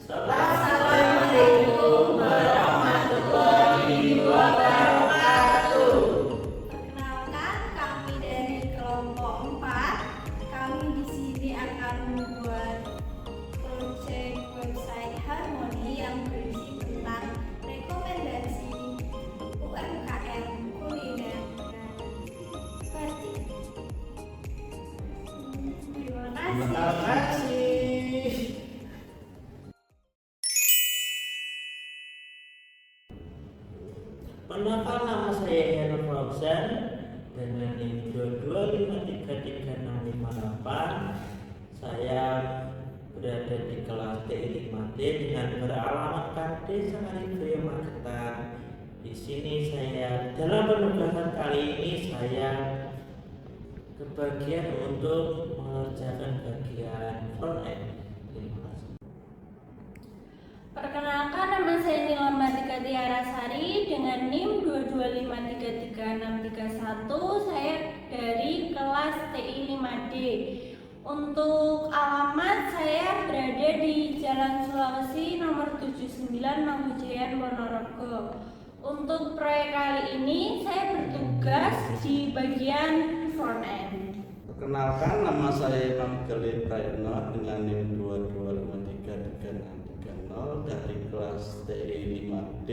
Assalamualaikum warahmatullahi wabarakatuh. Perkenalkan, kami dari kelompok 4. Kami di sini akan membuat proyek website Harmoni yang berisi tentang rekomendasi UMKM kuliner dan batik. Terima kasih. Perkenalkan, nama saya Heru Fauzan dengan NIM 2253368. Saya berada di kelas TI 5D dengan beralamatkan Desa Kalidoyo Magetan. Di sini saya dalam penugasan kali ini saya kebagian untuk mengerjakan bagian front end. Terima kasih. Perkenalkan, nama saya Nila Martika Tiarasari dengan NIM 2253361. Saya dari kelas TI 5D. Untuk alamat, saya berada di Jalan Sulawesi nomor 79 Mangkujayan, Ponorogo. Untuk proyek kali ini saya bertugas di bagian front end. Perkenalkan, nama saya Imam Galih Prayitno dengan NIM 2253360 dari kelas TI 5D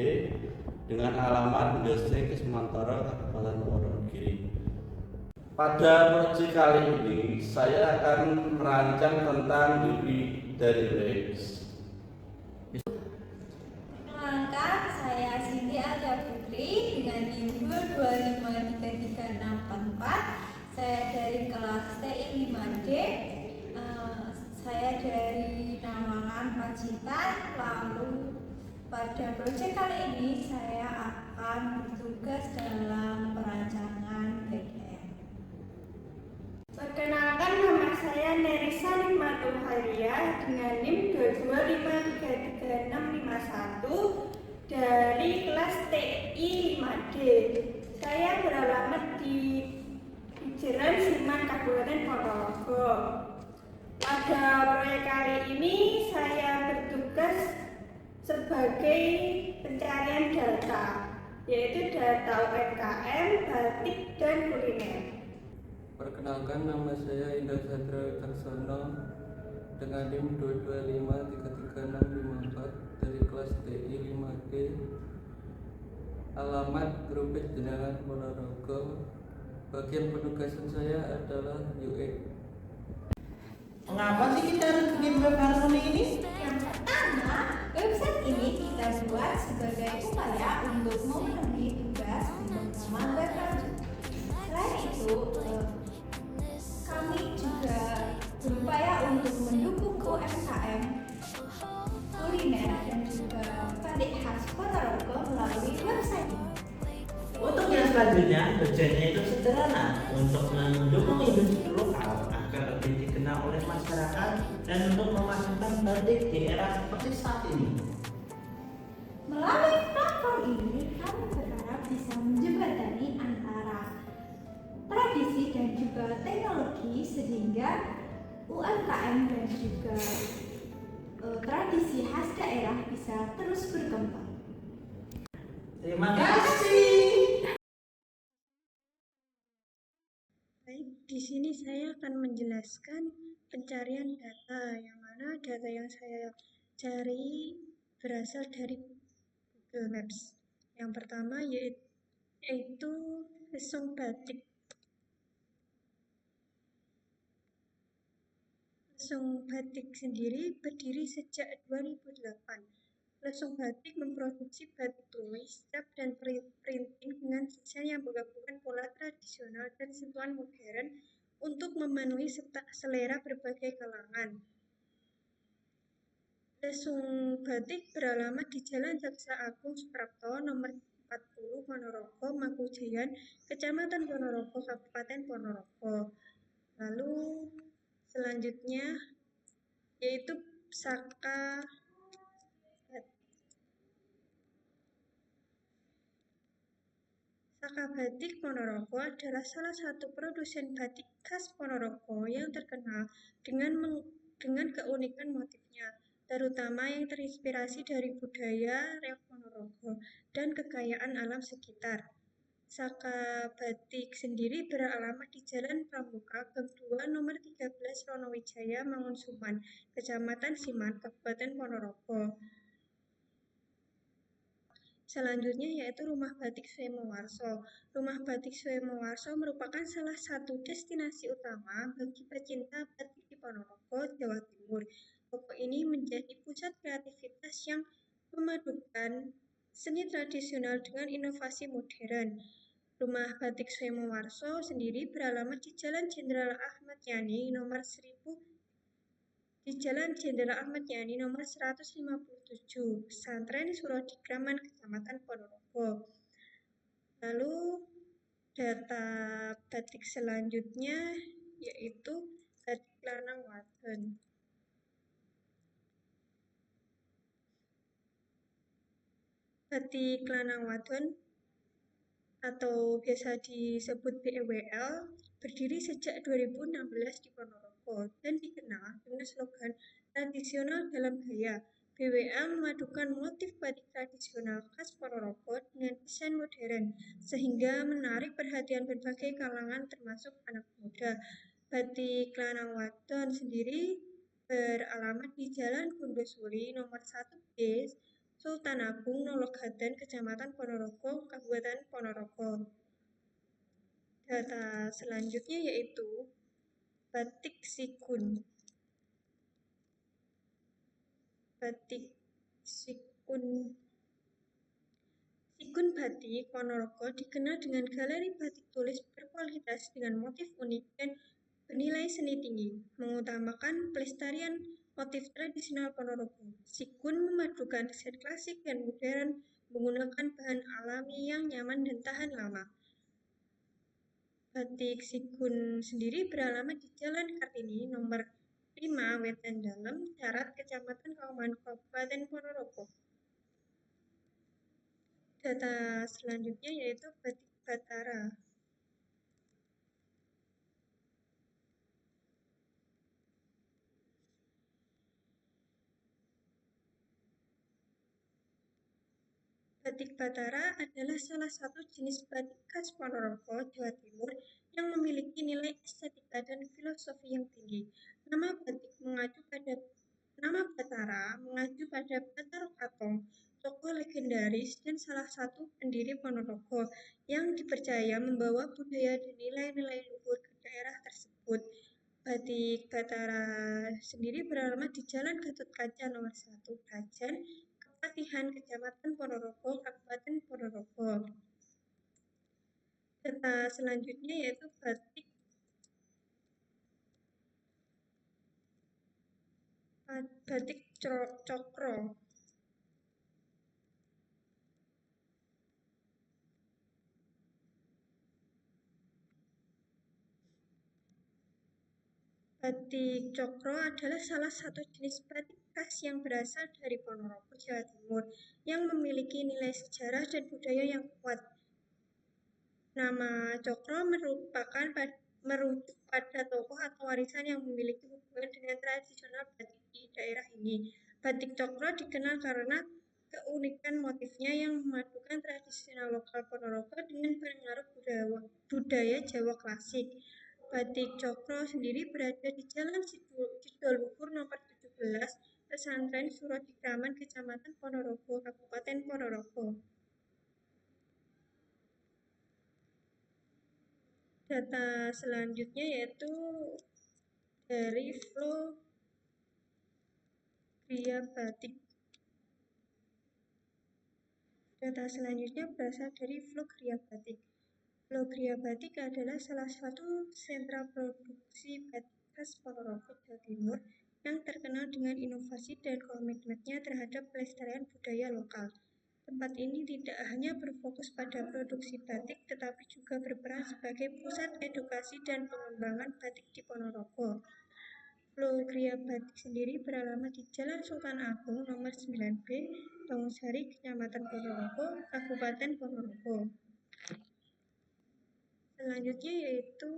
dengan alamat Industri Kesmantoro, Kabupaten Wonogiri. Pada proyek kali ini saya akan merancang tentang diri dari Rex. Perkenalkan, saya Cindy Alia Putri dengan NIM 2253364. Saya dari kelas TI 5D. Saya dari Nawangan, Pacitan. Lalu pada proyek kali ini saya akan bertugas dalam perancangan backend. Perkenalkan, nama saya Nerisa Nikmatul Haria dengan NIM 2253361 dari kelas TI 5D. Saya beralamat di Jalan Siman, Kabupaten Ponorogo. Pada proyek kali ini saya bertugas sebagai pencarian data, yaitu data UMKM, batik, dan kuliner. Perkenalkan, nama saya Indah Sadra Karsono dengan NIM 2253364 dari kelas TI 5D. Alamat Grupis Jenangan, Ponorogo. Bagian penugasan saya adalah UX. Mengapa sih kita harus bikin web Harmoni ini? Yang pertama, website ini kita buat sebagai upaya untuk memenuhi tugas pemrograman web lanjut. Selain itu, kami juga berupaya untuk mendukung UMKM kuliner dan juga batik khas Ponorogo melalui website ini. Untuk yang selanjutnya, tujuannya itu sederhana, untuk mendukung industri lokal agar lebih dikenal oleh masyarakat dan untuk memasukkan batik di era seperti saat ini. Melalui platform ini, kami berharap bisa menjembatani antara tradisi dan juga teknologi sehingga UMKM dan juga tradisi khas daerah bisa terus berkembang. Terima kasih. Baik, di sini saya akan menjelaskan pencarian data, yang mana data yang saya cari berasal dari Google Maps. Yang pertama yaitu lesung batik. Lesung batik sendiri berdiri sejak 2008. Lesung batik memproduksi batik tulis, cap, dan printing dengan desain yang menggabungkan pola tradisional dan sentuhan modern untuk memenuhi selera berbagai kalangan. Lesung batik beralamat di Jalan Jaksa Agung Suprapto nomor 40 Ponorogo, Mangkujayan, Kecamatan Ponorogo, Kabupaten Ponorogo. Lalu selanjutnya yaitu Saka Batik Ponorogo adalah salah satu produsen batik khas Ponorogo yang terkenal dengan keunikan motifnya. terutama yang terinspirasi dari budaya Riau Ponorogo dan kekayaan alam sekitar. Saka Batik sendiri beralamat di Jalan Pramuka, Gang 2, nomor 13, Ronowijaya, Mangunsuman, Kecamatan Siman, Kabupaten Ponorogo. Selanjutnya yaitu Rumah Batik Suemowarso. Rumah Batik Suemowarso merupakan salah satu destinasi utama bagi pecinta batik di Ponorogo, Jawa Timur. Toko ini menjadi pusat kreativitas yang memadukan seni tradisional dengan inovasi modern. Rumah Batik Suemowarso sendiri beralamat di Jalan Jenderal Ahmad Yani nomor 157, Pesantren Surodikraman, Kecamatan Ponorogo. Lalu data batik selanjutnya yaitu batik lanang wadon. Batik lanang wadon atau biasa disebut BEWL berdiri sejak 2016 di Ponorogo dan dikenal dengan slogan tradisional dalam gaya. BWL memadukan motif batik tradisional khas Ponorogo dengan desain modern sehingga menarik perhatian berbagai kalangan termasuk anak muda. Batik lanang wadon sendiri beralamat di Jalan Gundosuli nomor 1B, Sultan Agung, Nologaden, Kecamatan Ponorogo, Kabupaten Ponorogo. Data selanjutnya yaitu batik sikun. Batik sikun. Sikun batik Ponorogo dikenal dengan galeri batik tulis berkualitas dengan motif unik dan bernilai seni tinggi, mengutamakan pelestarian motif tradisional Ponorogo. Sikun memadukan desain klasik dan modern menggunakan bahan alami yang nyaman dan tahan lama. Batik sikun sendiri beralamat di Jalan Kartini nomor 5 Wetan Dalem, Darat, Kecamatan Kauman, Kabupaten Ponorogo. Data selanjutnya yaitu batik Batara. Batik Batara adalah salah satu jenis batik khas Ponorogo, Jawa Timur yang memiliki nilai estetika dan filosofi yang tinggi. Nama Batara mengacu pada Batara Katong, tokoh legendaris dan salah satu pendiri Ponorogo yang dipercaya membawa budaya dan nilai-nilai luhur ke daerah tersebut. Batik Batara sendiri beralamat di Jalan Gatot Kaca nomor 1, Brajan, Kepatihan, Kecamatan Ponorogo, Kabupaten Ponorogo. Data selanjutnya yaitu batik cokro. Batik cokro adalah salah satu jenis batik khas yang berasal dari Ponorogo, Jawa Timur, yang memiliki nilai sejarah dan budaya yang kuat. Nama cokro merujuk pada tokoh atau warisan yang memiliki hubungan dengan tradisional batik di daerah ini. Batik cokro dikenal karena keunikan motifnya yang memadukan tradisional lokal Ponorogo dengan pengaruh budaya Jawa klasik. Batik cokro sendiri berada di Jalan Sidoluhur nomor 17, Pesantren Surodikraman, Kecamatan Ponorogo, Kabupaten Ponorogo. Data selanjutnya yaitu dari Flow Kriya Batik. Data selanjutnya berasal dari Flow Kriya Batik. Flow Kriya Batik adalah salah satu sentra produksi batik khas Ponorogo, Jawa Timur yang terkenal dengan inovasi dan komitmennya terhadap pelestarian budaya lokal. Tempat ini tidak hanya berfokus pada produksi batik, tetapi juga berperan sebagai pusat edukasi dan pengembangan batik di Ponorogo. Flow Kriya Batik sendiri beralamat di Jalan Sultan Agung nomor 9B, Bangunsari, Kecamatan Ponorogo, Kabupaten Ponorogo. Selanjutnya yaitu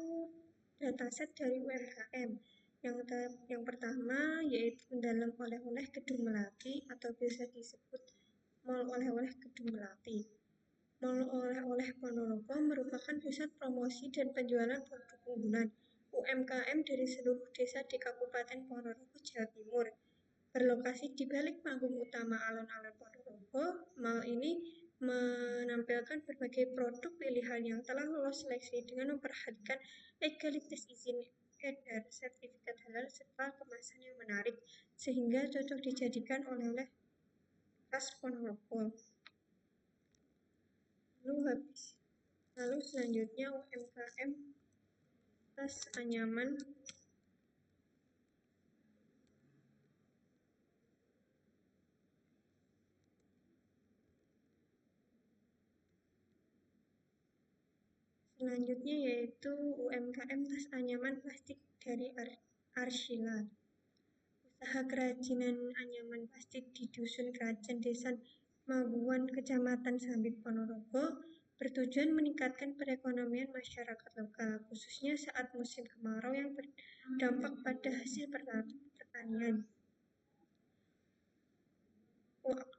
dataset dari UMKM. Yang pertama yaitu dalam oleh-oleh Kedung Melati atau biasa disebut Mall Oleh-oleh Kedung Melati. Mall Oleh-oleh Ponorogo merupakan pusat promosi dan penjualan produk unggulan UMKM dari seluruh desa di Kabupaten Ponorogo, Jawa Timur. Berlokasi di balik panggung utama alun-alun Ponorogo, mall ini menampilkan berbagai produk pilihan yang telah lolos seleksi dengan memperhatikan legalitas izin edar, sertifikat halal, serta kemasan yang menarik, sehingga cocok dijadikan oleh-oleh khas Ponorogo. Lalu selanjutnya UMKM tas anyaman. Selanjutnya yaitu UMKM tas anyaman plastik dari Arshila. Usaha kerajinan anyaman plastik di Dusun Krajan, Desa Maguwan, Kecamatan Sambit, Ponorogo, bertujuan meningkatkan perekonomian masyarakat lokal, khususnya saat musim kemarau yang berdampak pada hasil pertanian.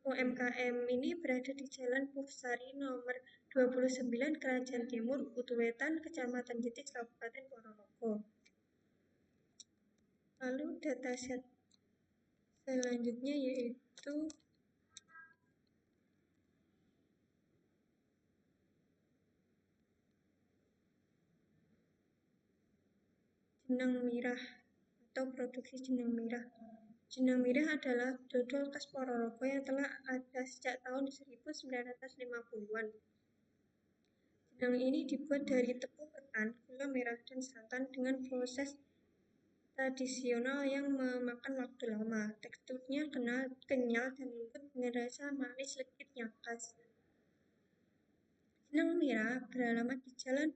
UMKM ini berada di Jalan Pursari nomor 29 Krajan Timur, Utuwetan, Kecamatan Jetis, Kabupaten Ponorogo. Lalu dataset selanjutnya yaitu jenang mirah atau produksi jenang mirah. Jenang mirah adalah dodol khas Ponorogo yang telah ada sejak tahun 1950-an. Jenang ini dibuat dari tepung ketan, gula merah, dan santan dengan proses tradisional yang memakan waktu lama. Teksturnya kenyal dan lembut dengan rasa manis legit yang khas. Jenang mirah beralamat di Jalan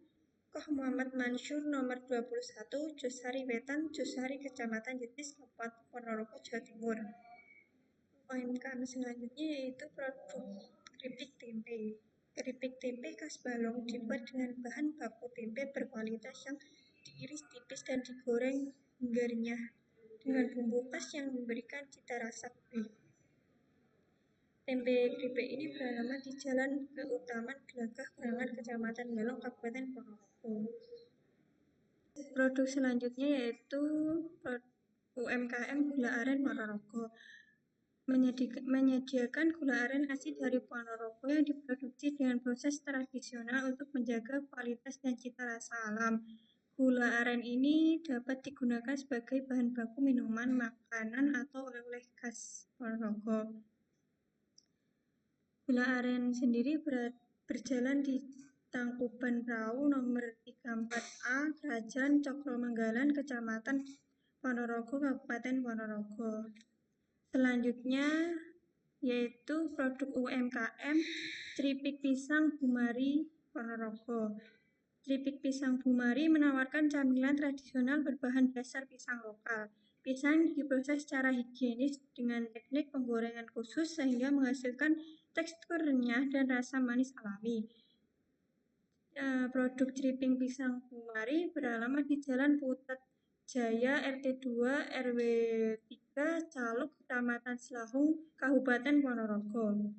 Koh Muhammad Mansur nomor 21, Josari Wetan, Josari, Kecamatan Jetis, Kabupaten Ponorogo, Jawa Timur. UMKM selanjutnya yaitu produk keripik tempe. Keripik tempe khas Balong dibuat dengan bahan baku tempe berkualitas yang diiris tipis dan digoreng hingga renyah dengan bumbu khas yang memberikan cita rasa gurih. Tempe keripik ini beralamat di Jalan Keutaman Gelagah Krangan, Kecamatan Balong, Kabupaten Ponorogo. Produk selanjutnya yaitu UMKM Gula Aren Ponorogo. Menyediakan gula aren asli dari Ponorogo yang diproduksi dengan proses tradisional untuk menjaga kualitas dan cita rasa alam. Gula aren ini dapat digunakan sebagai bahan baku minuman, makanan, atau oleh-oleh khas Ponorogo. Gula aren sendiri berjalan di Tangkuban Perahu nomor 34A, Krajan Cokromenggalan, Kecamatan Ponorogo, Kabupaten Ponorogo. Selanjutnya yaitu produk UMKM Keripik Pisang Bumari Ponorogo. Keripik Pisang Bumari menawarkan camilan tradisional berbahan dasar pisang lokal. Pisang diproses secara higienis dengan teknik penggorengan khusus sehingga menghasilkan tekstur renyah dan rasa manis alami. Produk keripik pisang Bumari beralamat di Jalan Putet Jaya RT 2 RW 3 Caluk, Kecamatan Selahung, Kabupaten Ponorogo.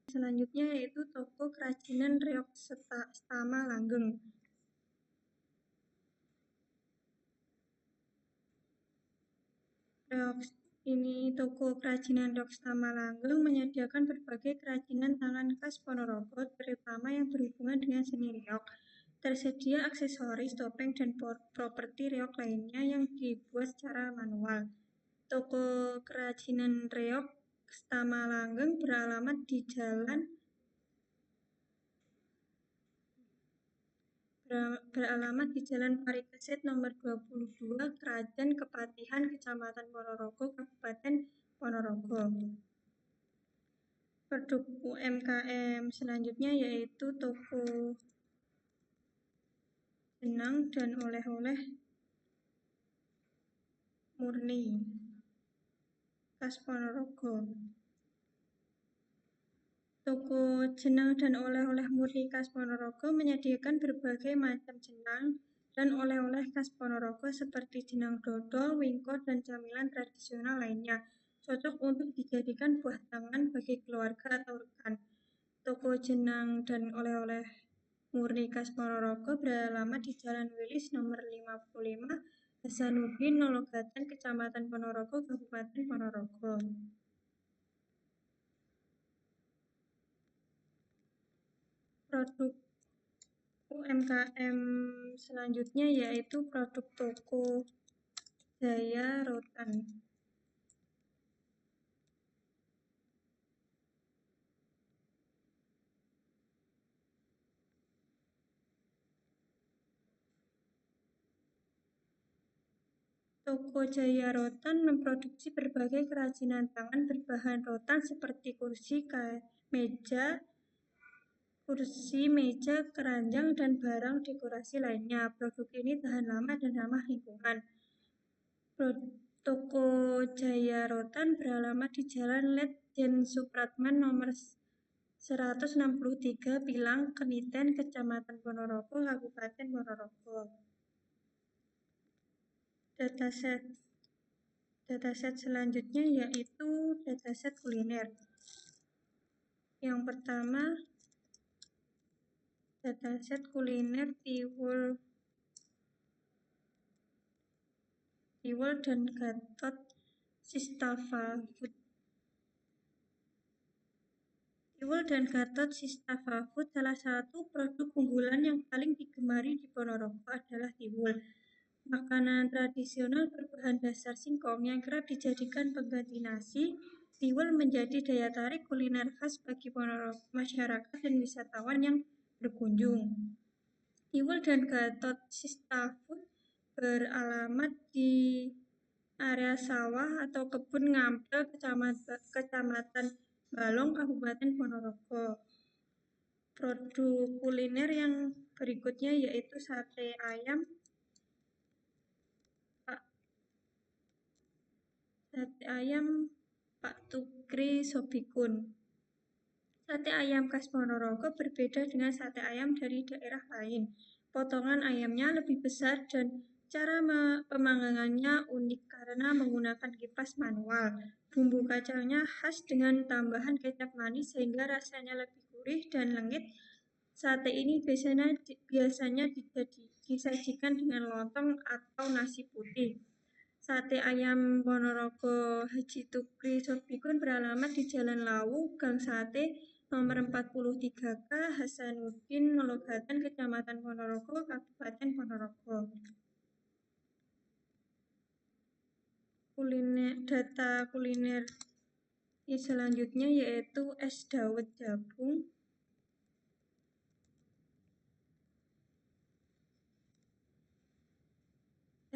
Selanjutnya yaitu toko kerajinan reok Stama Langgeng. Toko kerajinan reok Stama Langgeng menyediakan berbagai kerajinan tangan khas Ponorogo, terutama yang berhubungan dengan seni reok. Tersedia aksesoris, topeng, dan properti reok lainnya yang dibuat secara manual. Toko kerajinan reok Stama Langgeng beralamat di Jalan Parikesit nomor 22, Krajan Kepatihan, Kecamatan Ponorogo, Kabupaten Ponorogo. Produk UMKM selanjutnya yaitu toko jenang dan oleh-oleh murni khas Ponorogo. Toko jenang dan oleh-oleh murni khas Ponorogo menyediakan berbagai macam jenang dan oleh-oleh khas Ponorogo seperti jenang dodol, wingko, dan camilan tradisional lainnya. Cocok untuk dijadikan buah tangan bagi keluarga atau rekan. Toko jenang dan oleh-oleh murni khas Ponorogo beralamat di Jalan Wilis nomor 55, Hasanuddin, Nologatan, Kecamatan Ponorogo, Kabupaten Ponorogo. Produk UMKM selanjutnya yaitu produk Toko Jaya Rotan. Toko Jaya Rotan memproduksi berbagai kerajinan tangan berbahan rotan seperti kursi, meja, keranjang, dan barang dekorasi lainnya. Produk ini tahan lama dan ramah lingkungan. Toko Jaya Rotan beralamat di Jalan Letjen Supratman nomor 163 Pilang, Keniten, Kecamatan Ponorogo, Kabupaten Ponorogo. Dataset selanjutnya yaitu dataset kuliner. Yang pertama, dataset kuliner Tiwul dan Gatot Sistava Food. Tiwul dan Gatot Sistava Food, salah satu produk unggulan yang paling digemari di Ponorogo adalah tiwul. Makanan tradisional berbahan dasar singkong yang kerap dijadikan pengganti nasi. Tiwul menjadi daya tarik kuliner khas bagi Ponorogo, masyarakat dan wisatawan yang berkunjung. Tiwul dan Gatot Sistava Food beralamat di area sawah atau kebun Ngampel, Kecamatan Balong, Kabupaten Ponorogo. Produk kuliner yang berikutnya yaitu sate ayam Pak Tukri Sobikun. Sate ayam khas Ponorogo berbeda dengan sate ayam dari daerah lain. Potongan ayamnya lebih besar dan cara pemanggangannya unik karena menggunakan kipas manual. Bumbu kacangnya khas dengan tambahan kecap manis sehingga rasanya lebih gurih dan lengket. Sate ini biasanya disajikan dengan lontong atau nasi putih. Sate ayam Ponorogo Haji Tukri Sobikun beralamat di Jalan Lawu, Gang Sate, nomor 43K, Hasanuddin, Nologatan, Kecamatan Ponorogo, Kabupaten Ponorogo. Data kuliner selanjutnya yaitu es dawet jabung.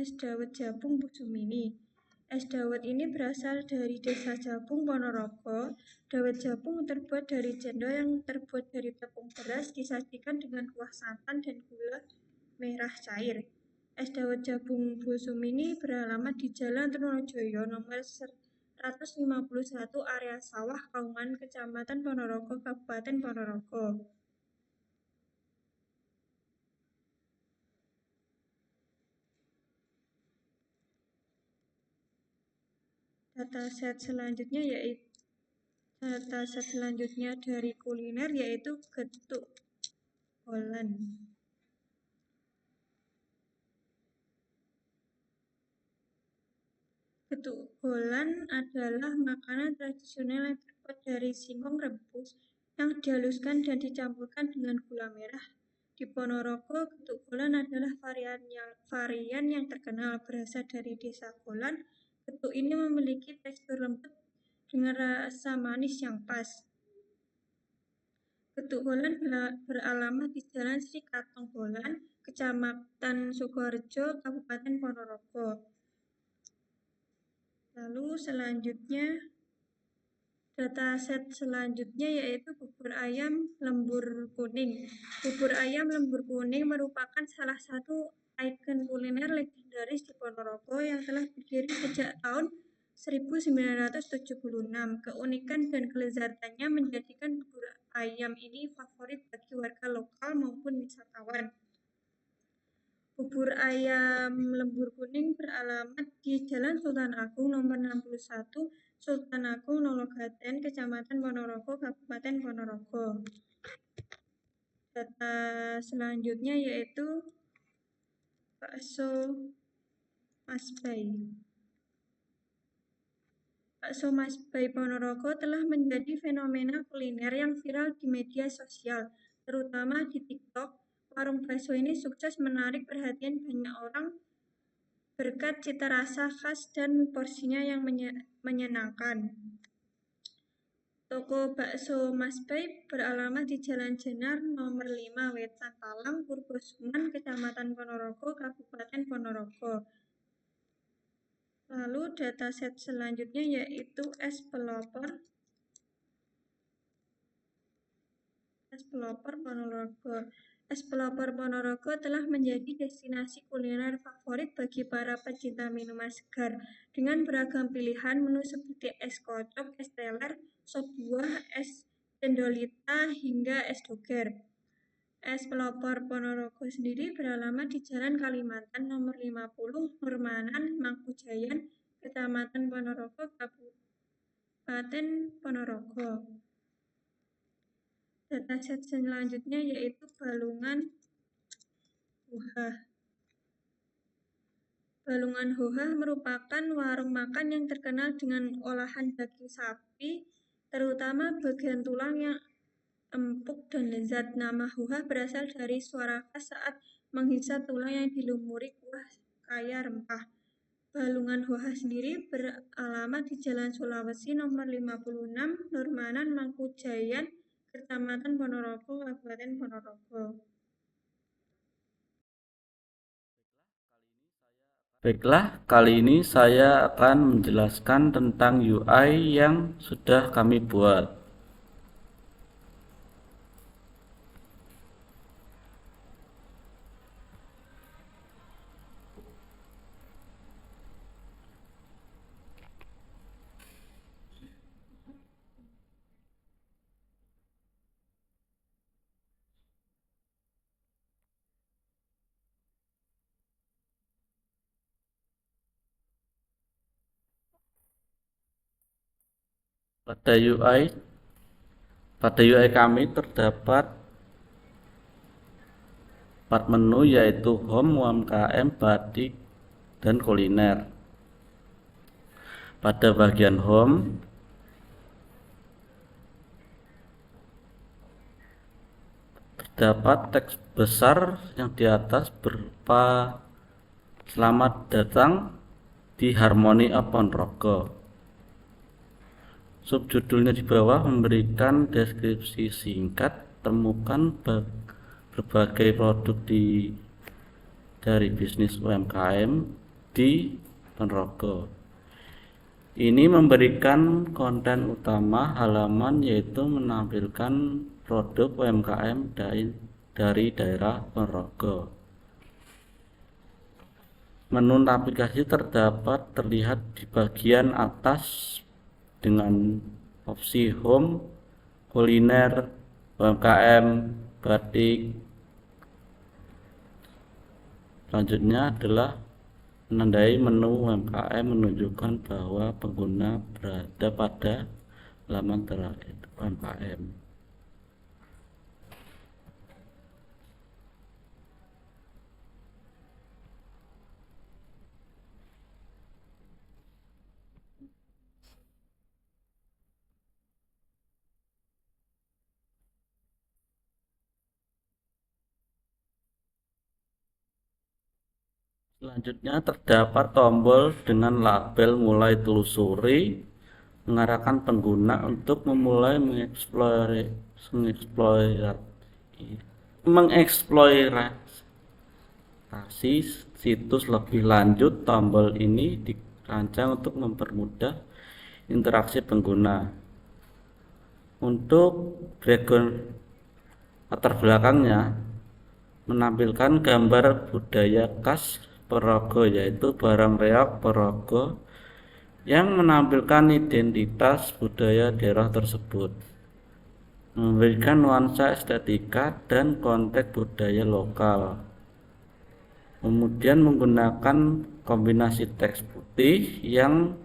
Es dawet jabung Bu Sumini. Es dawet ini berasal dari Desa Jabung, Ponorogo. Dawet jabung terbuat dari cendol yang terbuat dari tepung beras, disajikan dengan kuah santan dan gula merah cair. Es dawet jabung Bu Sumini beralamat di Jalan Trunojoyo nomor 151 area sawah, Kaungan, Kecamatan Ponorogo, Kabupaten Ponorogo. Dataset selanjutnya dari kuliner yaitu getuk Holland. Getuk Holland adalah makanan tradisional yang terbuat dari singkong rebus yang dihaluskan dan dicampurkan dengan gula merah. Di Ponorogo, getuk Holland adalah varian yang terkenal, berasal dari Desa Holland. Getuk ini memiliki tekstur lembut dengan rasa manis yang pas. Getuk Holland beralamat di Jalan Sri Katong Holland, Kecamatan Sukoharjo, Kabupaten Ponorogo. Lalu dataset selanjutnya yaitu bubur ayam lembur kuning. Bubur ayam lembur kuning merupakan salah satu ikon kuliner legendaris di Ponorogo yang telah berdiri sejak tahun 1976. Keunikan dan kelezatannya menjadikan bubur ayam ini favorit bagi warga lokal maupun wisatawan. Bubur ayam lembur kuning beralamat di Jalan Sultan Agung nomor 61, Sultan Agung, Nologaten, Kecamatan Ponorogo, Kabupaten Ponorogo. Data selanjutnya yaitu bakso Mas Bay. Bakso Mas Bay Ponorogo telah menjadi fenomena kuliner yang viral di media sosial, terutama di TikTok. Warung bakso ini sukses menarik perhatian banyak orang berkat cita rasa khas dan porsinya yang menyenangkan. Toko bakso Mas Bay beralamat di Jalan Jenar nomor 5 Wetan Talang, Purbosuman, Kecamatan Ponorogo, Kabupaten Ponorogo. Lalu dataset selanjutnya yaitu es pelopor Ponorogo. Es pelopor Ponorogo telah menjadi destinasi kuliner favorit bagi para pecinta minuman segar dengan beragam pilihan menu seperti es kocok, es teler, sop buah, es cendolita, hingga es doger. Es pelopor Ponorogo sendiri beralamat di Jalan Kalimantan nomor 50, Nurmanan, Mangkujayan, Kecamatan Ponorogo, Kabupaten Ponorogo. Dataset selanjutnya yaitu Balungan Hohah. Balungan Hohah merupakan warung makan yang terkenal dengan olahan daging sapi, terutama bagian tulang yang empuk dan lezat. Nama Hohah berasal dari suara khas saat menghisap tulang yang dilumuri kuah kaya rempah. Balungan Hohah sendiri beralamat di Jalan Sulawesi nomor 56, Nurmanan, Mangkujayan, Kecamatan Ponorogo, Kabupaten Ponorogo. Baiklah, kali ini saya akan menjelaskan tentang UI yang sudah kami buat. Pada UI kami terdapat 4 menu yaitu Home, UMKM, Batik, dan Kuliner. Pada bagian Home, terdapat teks besar yang di atas berupa "Selamat datang di Harmony of Ponorogo". Subjudulnya di bawah memberikan deskripsi singkat, temukan berbagai produk dari bisnis UMKM di Ponorogo. Ini memberikan konten utama halaman yaitu menampilkan produk UMKM dari daerah Ponorogo. Menu navigasi terlihat di bagian atas dengan opsi Home, Kuliner, UMKM, Batik. Selanjutnya adalah menandai menu UMKM menunjukkan bahwa pengguna berada pada halaman terakhir UMKM. Selanjutnya terdapat tombol dengan label mulai telusuri, mengarahkan pengguna untuk memulai mengeksplorasi situs lebih lanjut. Tombol ini dirancang untuk mempermudah interaksi pengguna. Untuk background latar belakangnya menampilkan gambar budaya khas Ponorogo yaitu barang reok Ponorogo yang menampilkan identitas budaya daerah tersebut, memberikan nuansa estetika dan konteks budaya lokal. Kemudian menggunakan kombinasi teks putih yang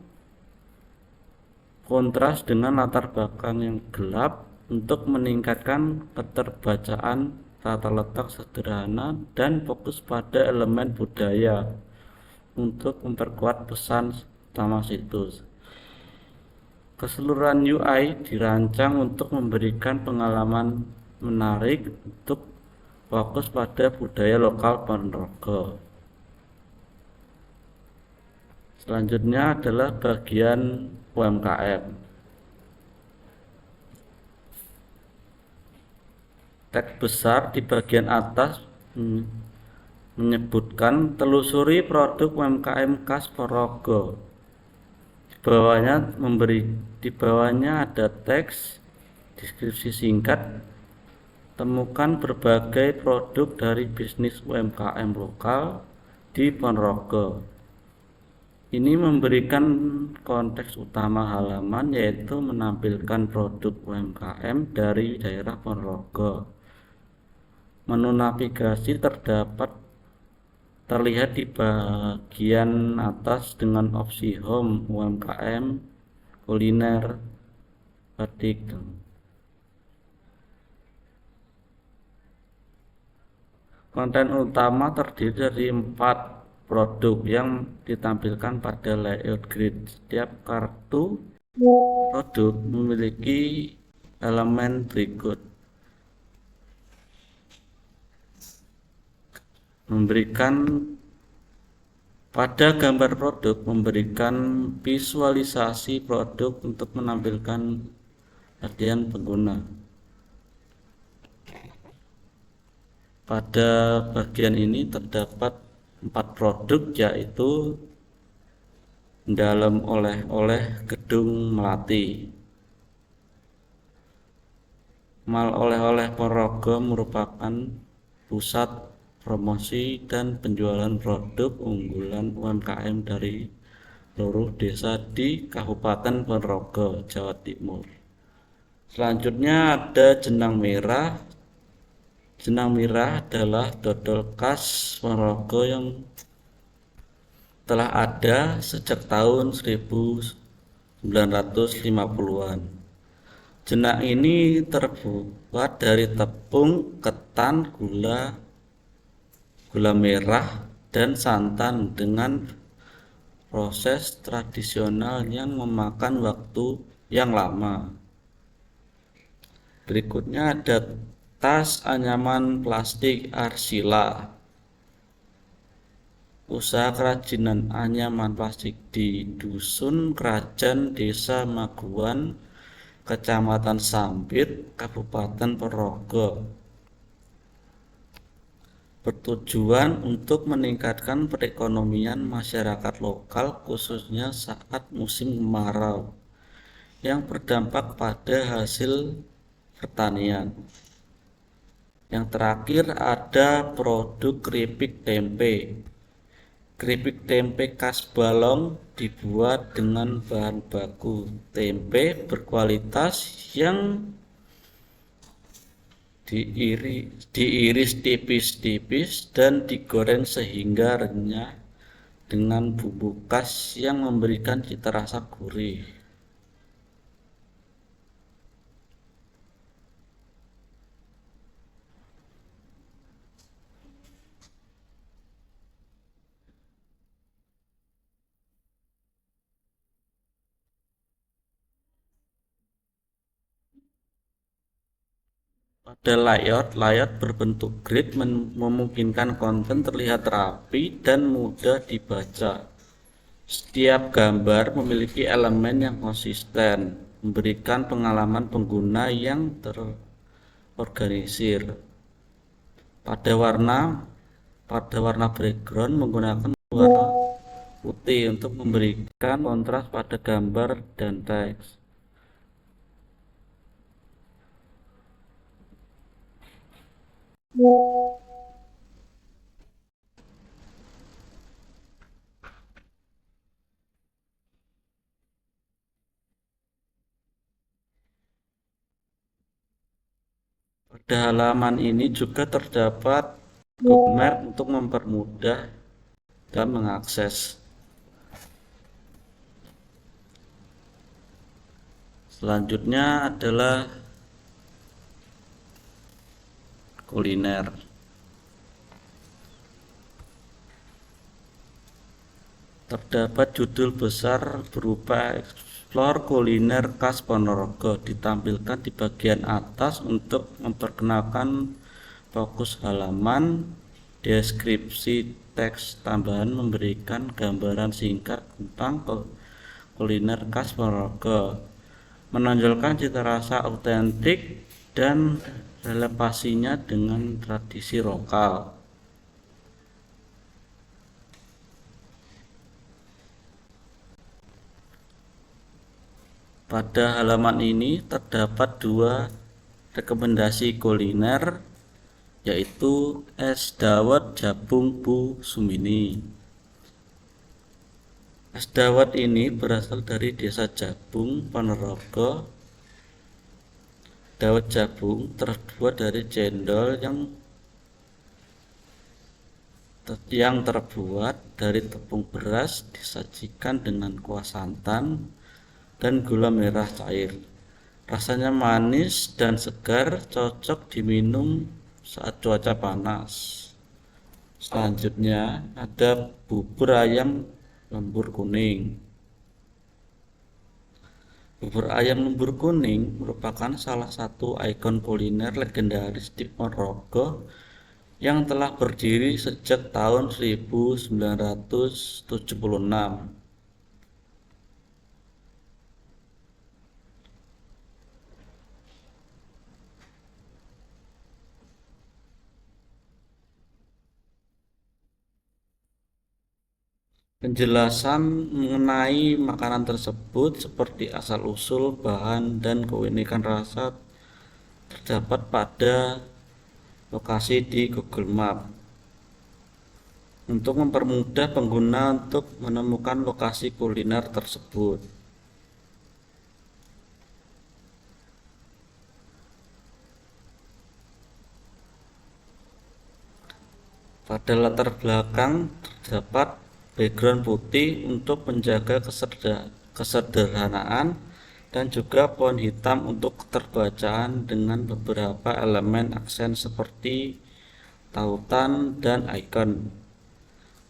kontras dengan latar belakang yang gelap untuk meningkatkan keterbacaan, tata letak sederhana, dan fokus pada elemen budaya untuk memperkuat pesan utama situs. Keseluruhan UI dirancang untuk memberikan pengalaman menarik untuk fokus pada budaya lokal Ponorogo. Selanjutnya adalah bagian UMKM. Teks besar di bagian atas menyebutkan telusuri produk UMKM khas Ponorogo. Di bawahnya ada teks deskripsi singkat. Temukan berbagai produk dari bisnis UMKM lokal di Ponorogo. Ini memberikan konteks utama halaman, yaitu menampilkan produk UMKM dari daerah Ponorogo. Menu navigasi terlihat di bagian atas dengan opsi home, UMKM, kuliner, batik. Konten utama terdiri dari 4 produk yang ditampilkan pada layout grid. Setiap kartu produk memiliki elemen berikut: pada gambar produk memberikan visualisasi produk untuk menampilkan hadiah pengguna. Pada bagian ini terdapat 4 produk, yaitu dalam oleh-oleh Gedung Melati. Mal oleh-oleh Ponorogo merupakan pusat promosi dan penjualan produk unggulan UMKM dari seluruh desa di Kabupaten Ponorogo, Jawa Timur. Selanjutnya ada jenang merah. Jenang merah adalah dodol khas Ponorogo yang telah ada sejak tahun 1950-an. Jenang ini terbuat dari tepung, ketan, gula merah, dan santan dengan proses tradisional yang memakan waktu yang lama. Berikutnya ada tas anyaman plastik Arsila. Usaha kerajinan anyaman plastik di Dusun Krajan, Desa Maguan, Kecamatan Sampit, Kabupaten Ponorogo, bertujuan untuk meningkatkan perekonomian masyarakat lokal, khususnya saat musim kemarau, yang berdampak pada hasil pertanian. Yang terakhir ada produk keripik tempe. Keripik tempe khas Balong dibuat dengan bahan baku tempe berkualitas yang diiris tipis-tipis dan digoreng sehingga renyah dengan bumbu khas yang memberikan cita rasa gurih. Pada layout berbentuk grid memungkinkan konten terlihat rapi dan mudah dibaca. Setiap gambar memiliki elemen yang konsisten, memberikan pengalaman pengguna yang terorganisir. Pada warna background menggunakan warna putih untuk memberikan kontras pada gambar dan teks. Pada halaman ini juga terdapat Google Map untuk mempermudah dan mengakses. Selanjutnya adalah kuliner. Terdapat judul besar berupa Explore kuliner khas Ponorogo ditampilkan di bagian atas untuk memperkenalkan fokus halaman. Deskripsi teks tambahan memberikan gambaran singkat tentang kuliner khas Ponorogo, menonjolkan cita rasa autentik dan relevasinya dengan tradisi lokal. Pada halaman ini terdapat 2 rekomendasi kuliner, yaitu es dawet Jabung Bu Sumini. Es dawet ini berasal dari desa Jabung, Ponorogo. Dawet Jabung terbuat dari cendol yang terbuat dari tepung beras, disajikan dengan kuah santan dan gula merah cair. Rasanya manis dan segar, cocok diminum saat cuaca panas. Selanjutnya ada bubur ayam lembur kuning. Bubur ayam lembur kuning merupakan salah satu ikon kuliner legendaris di Ponorogo yang telah berdiri sejak tahun 1976. Penjelasan mengenai makanan tersebut seperti asal-usul, bahan, dan keunikan rasa terdapat pada lokasi di Google Map untuk mempermudah pengguna untuk menemukan lokasi kuliner tersebut. Pada latar belakang terdapat background putih untuk menjaga kesederhanaan dan juga pohon hitam untuk keterbacaan dengan beberapa elemen aksen seperti tautan dan ikon.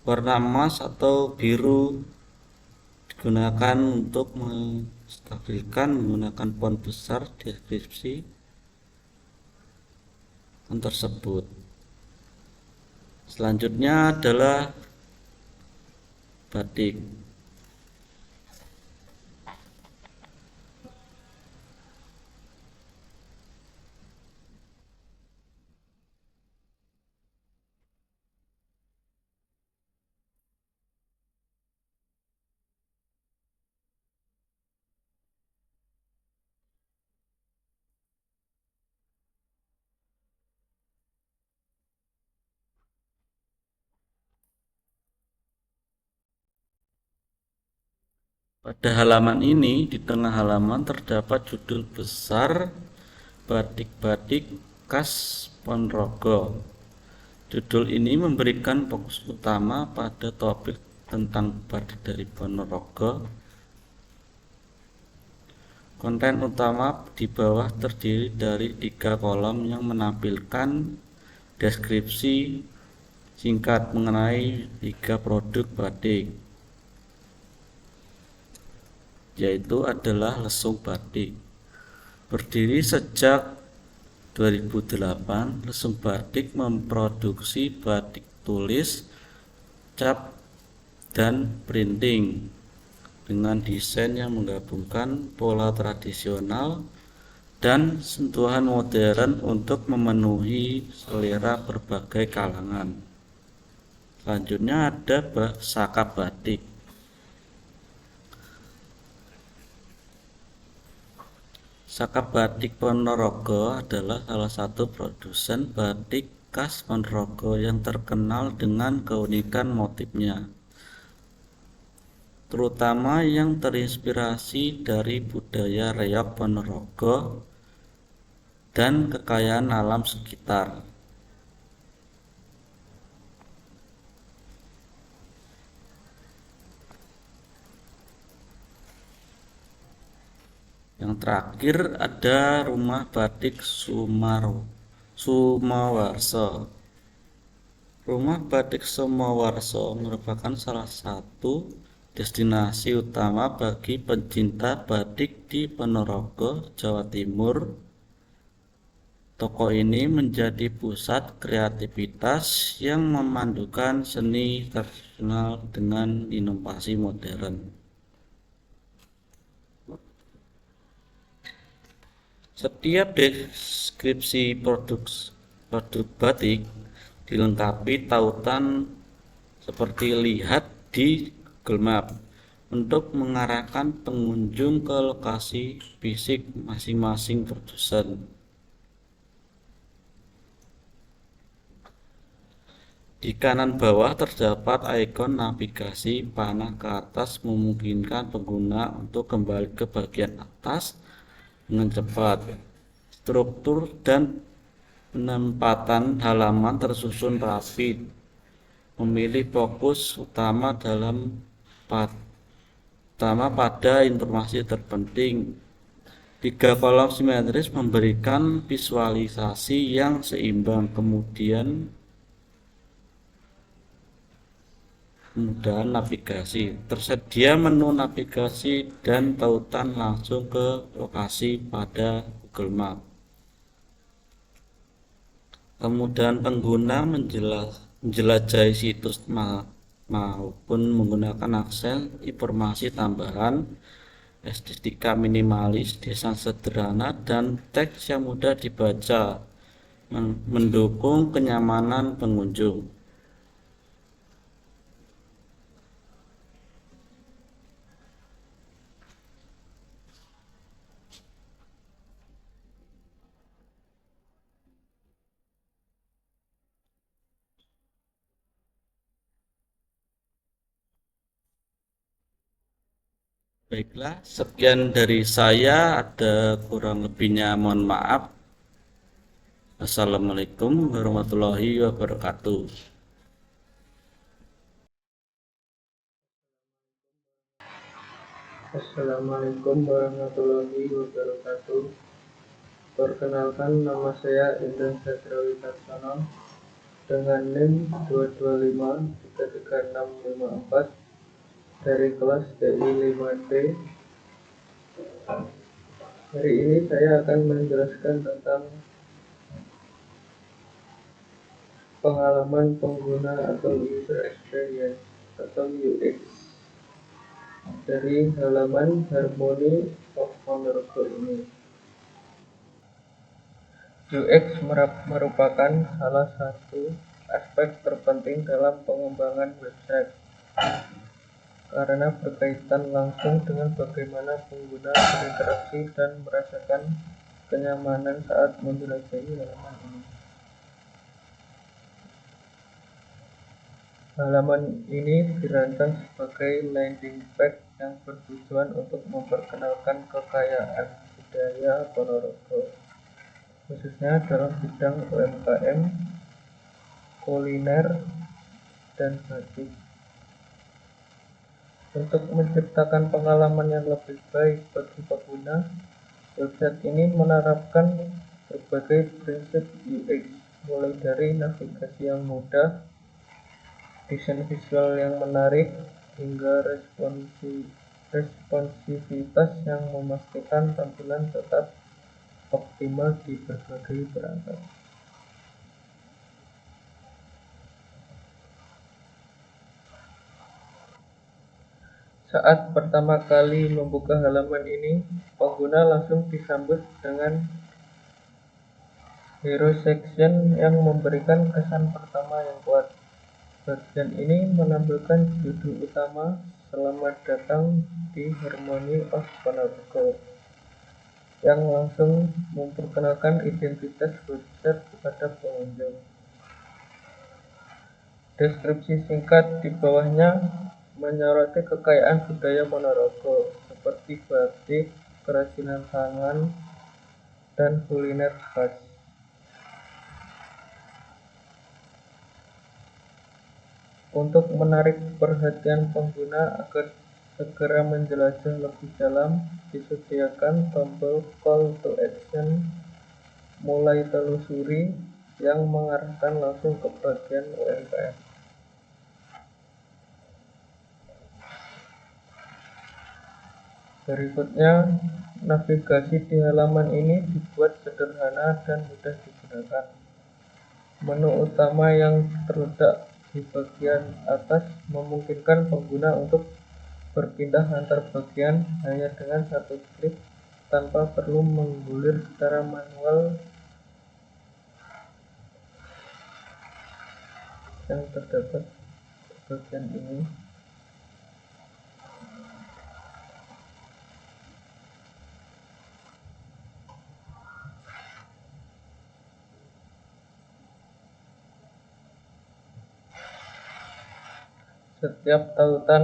Warna emas atau biru digunakan untuk menstabilkan menggunakan font besar deskripsi tersebut. Selanjutnya adalah batik. Pada halaman ini, di tengah halaman terdapat judul besar Batik-batik khas Ponorogo. Judul ini memberikan fokus utama pada topik tentang batik dari Ponorogo. Konten utama di bawah terdiri dari 3 kolom yang menampilkan deskripsi singkat mengenai 3 produk batik, yaitu adalah Lesung Batik. Berdiri sejak 2008, Lesung Batik memproduksi batik tulis, cap, dan printing dengan desain yang menggabungkan pola tradisional dan sentuhan modern untuk memenuhi selera berbagai kalangan. Selanjutnya ada Saka Batik. Saka Batik Ponorogo adalah salah satu produsen batik khas Ponorogo yang terkenal dengan keunikan motifnya, terutama yang terinspirasi dari budaya reog Ponorogo dan kekayaan alam sekitar. Yang terakhir ada Rumah Batik Sumowarso. Rumah Batik Sumowarso merupakan salah satu destinasi utama bagi pencinta batik di Ponorogo, Jawa Timur. Toko ini menjadi pusat kreativitas yang memandukan seni tradisional dengan inovasi modern. Setiap deskripsi produk batik dilengkapi tautan seperti lihat di Google Map untuk mengarahkan pengunjung ke lokasi fisik masing-masing produsen. Di kanan bawah terdapat ikon navigasi panah ke atas memungkinkan pengguna untuk kembali ke bagian atas dengan cepat. Struktur dan penempatan halaman tersusun rapi, memilih fokus utama pada informasi terpenting. 3 kolom simetris memberikan visualisasi yang seimbang, kemudian kemudahan navigasi. Tersedia menu navigasi dan tautan langsung ke lokasi pada Google Map. Kemudahan pengguna menjelajahi situs maupun menggunakan akses informasi tambahan, estetika minimalis, desain sederhana, dan teks yang mudah dibaca, mendukung kenyamanan pengunjung. Baiklah, sekian dari saya. Ada kurang lebihnya mohon maaf. Assalamualaikum warahmatullahi wabarakatuh. Assalamualaikum warahmatullahi wabarakatuh. Perkenalkan, nama saya Endang Satria Wicaksono dengan NIM 225-33654 dari kelas TI 5D. Hari ini saya akan menjelaskan tentang pengalaman pengguna atau user experience atau UX dari halaman Harmony of Ponorogo ini. UX merupakan salah satu aspek terpenting dalam pengembangan website karena berkaitan langsung dengan bagaimana pengguna berinteraksi dan merasakan kenyamanan saat menjelajahi halaman ini. Halaman ini dirancang sebagai landing page yang bertujuan untuk memperkenalkan kekayaan budaya Ponorogo, khususnya dalam bidang UMKM, kuliner, dan batik. Untuk menciptakan pengalaman yang lebih baik bagi pengguna, website ini menerapkan berbagai prinsip UX, mulai dari navigasi yang mudah, desain visual yang menarik, hingga responsivitas yang memastikan tampilan tetap optimal di berbagai perangkat. Saat pertama kali membuka halaman ini, pengguna langsung disambut dengan hero section yang memberikan kesan pertama yang kuat. Bagian ini menampilkan judul utama "Selamat datang di Harmony of Ponorogo" yang langsung memperkenalkan identitas website kepada pengunjung. Deskripsi singkat di bawahnya menyoroti kekayaan budaya Ponorogo seperti batik, kerajinan tangan, dan kuliner khas. Untuk menarik perhatian pengguna agar segera menjelajah lebih dalam, disediakan tombol call to action mulai telusuri yang mengarahkan langsung ke bagian UMKM. Berikutnya, navigasi di halaman ini dibuat sederhana dan mudah digunakan. Menu utama yang terletak di bagian atas memungkinkan pengguna untuk berpindah antar bagian hanya dengan satu klik tanpa perlu menggulir secara manual yang terdapat di bagian ini. Setiap tautan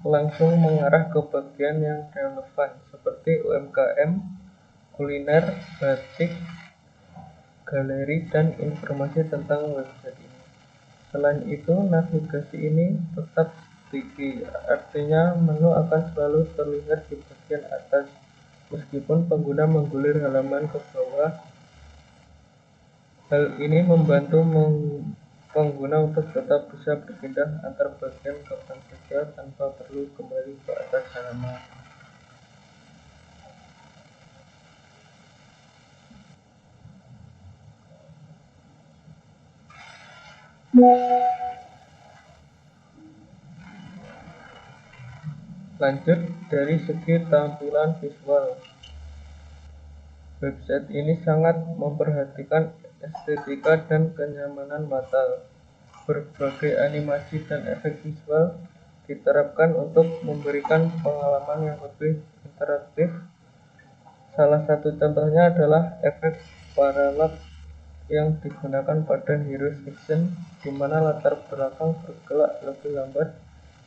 langsung mengarah ke bagian yang relevan seperti UMKM, kuliner, batik, galeri, dan informasi tentang website ini. Selain itu, navigasi ini tetap sticky, artinya menu akan selalu terlihat di bagian atas meskipun pengguna menggulir halaman ke bawah. Hal ini membantu pengguna untuk tetap bisa berpindah antar bagian kapan saja tanpa perlu kembali ke atas halaman. Lanjut dari segi tampilan visual. Website ini sangat memperhatikan estetika dan kenyamanan mata. Berbagai animasi dan efek visual diterapkan untuk memberikan pengalaman yang lebih interaktif. Salah satu contohnya adalah efek parallax yang digunakan pada Heroes Action, di mana latar belakang bergerak lebih lambat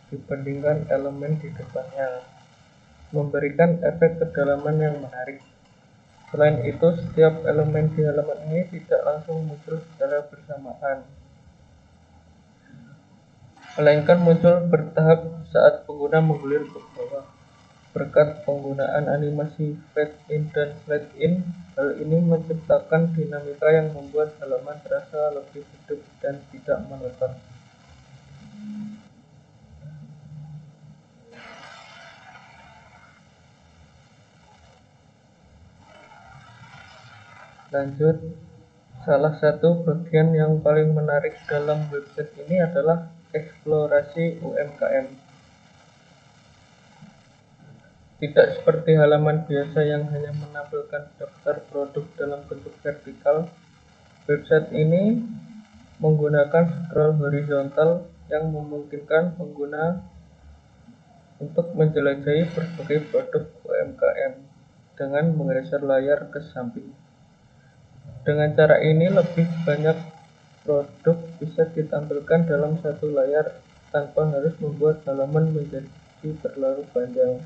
dibandingkan elemen di depannya, memberikan efek kedalaman yang menarik. Selain itu, setiap elemen di halaman ini tidak langsung muncul secara bersamaan, melainkan muncul bertahap saat pengguna menggulir ke bawah. Berkat penggunaan animasi fade in dan slide in, hal ini menciptakan dinamika yang membuat halaman terasa lebih hidup dan tidak monoton. Lanjut, salah satu bagian yang paling menarik dalam website ini adalah eksplorasi UMKM. Tidak seperti halaman biasa yang hanya menampilkan daftar produk dalam bentuk vertikal, website ini menggunakan scroll horizontal yang memungkinkan pengguna untuk menjelajahi berbagai produk UMKM dengan menggeser layar ke samping. Dengan cara ini, lebih banyak produk bisa ditampilkan dalam satu layar tanpa harus membuat halaman menjadi terlalu panjang.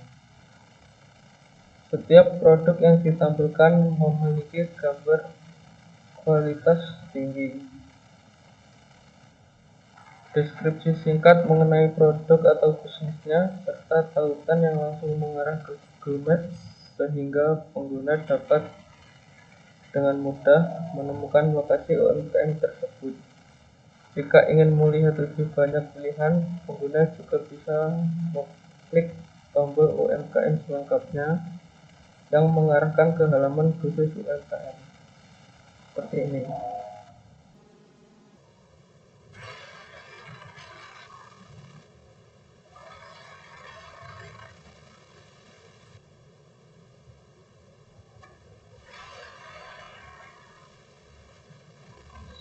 Setiap produk yang ditampilkan memiliki gambar kualitas tinggi, deskripsi singkat mengenai produk atau bisnisnya, serta tautan yang langsung mengarah ke Google Maps sehingga pengguna dapat dengan mudah menemukan lokasi UMKM tersebut. Jika ingin melihat lebih banyak pilihan, pengguna juga bisa mengklik tombol UMKM selengkapnya yang mengarahkan ke halaman khusus UMKM. Seperti ini.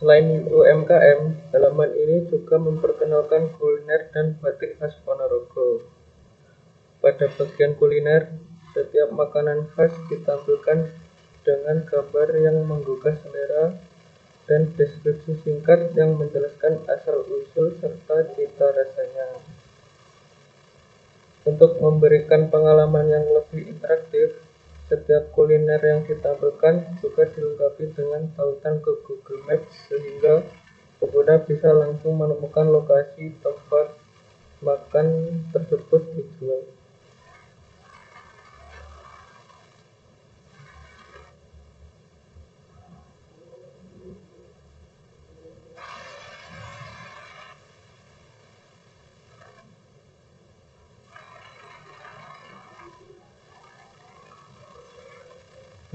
Selain UMKM, halaman ini juga memperkenalkan kuliner dan batik khas Ponorogo. Pada bagian kuliner, setiap makanan khas ditampilkan dengan gambar yang menggugah selera dan deskripsi singkat yang menjelaskan asal-usul serta cita rasanya. Untuk memberikan pengalaman yang lebih interaktif, setiap kuliner yang ditampilkan juga dilengkapi dengan tautan ke Google Maps sehingga pengguna bisa langsung menemukan lokasi tempat makan tersebut dijual.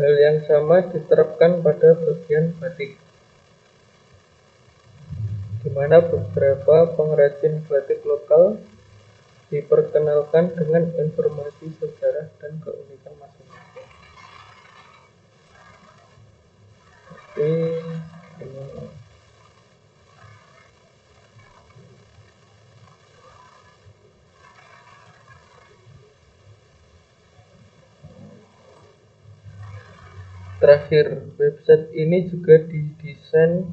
Hal yang sama diterapkan pada bagian batik, di mana beberapa pengrajin batik lokal diperkenalkan dengan informasi sejarah dan keunikan masing-masing. Seperti ini. Terakhir, website ini juga didesain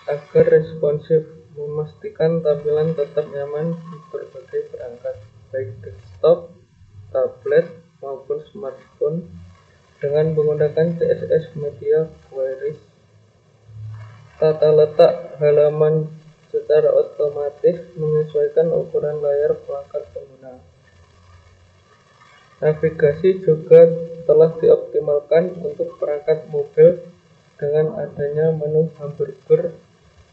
agar responsif, memastikan tampilan tetap nyaman di berbagai perangkat, baik desktop, tablet, maupun smartphone, dengan menggunakan CSS Media Queries. Tata letak halaman secara otomatis menyesuaikan ukuran layar perangkat pengguna. Navigasi juga telah dioptimalkan untuk perangkat mobil dengan adanya menu hamburger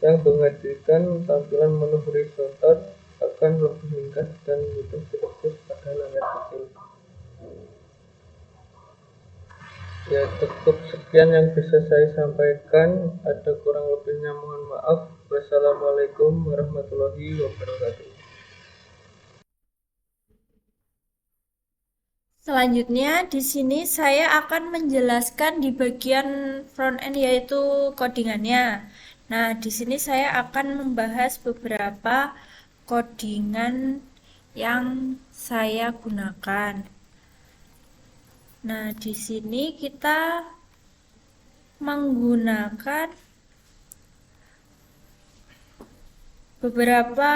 yang menghadirkan tampilan menu horizontal akan lebih ringkas dan mudah diakses pada layar kecil. Ya, cukup sekian yang bisa saya sampaikan. Ada kurang lebihnya mohon maaf. Wassalamualaikum warahmatullahi wabarakatuh. Selanjutnya di sini saya akan menjelaskan di bagian front end yaitu codingannya. Nah, di sini saya akan membahas beberapa codingan yang saya gunakan. Nah, di sini kita menggunakan beberapa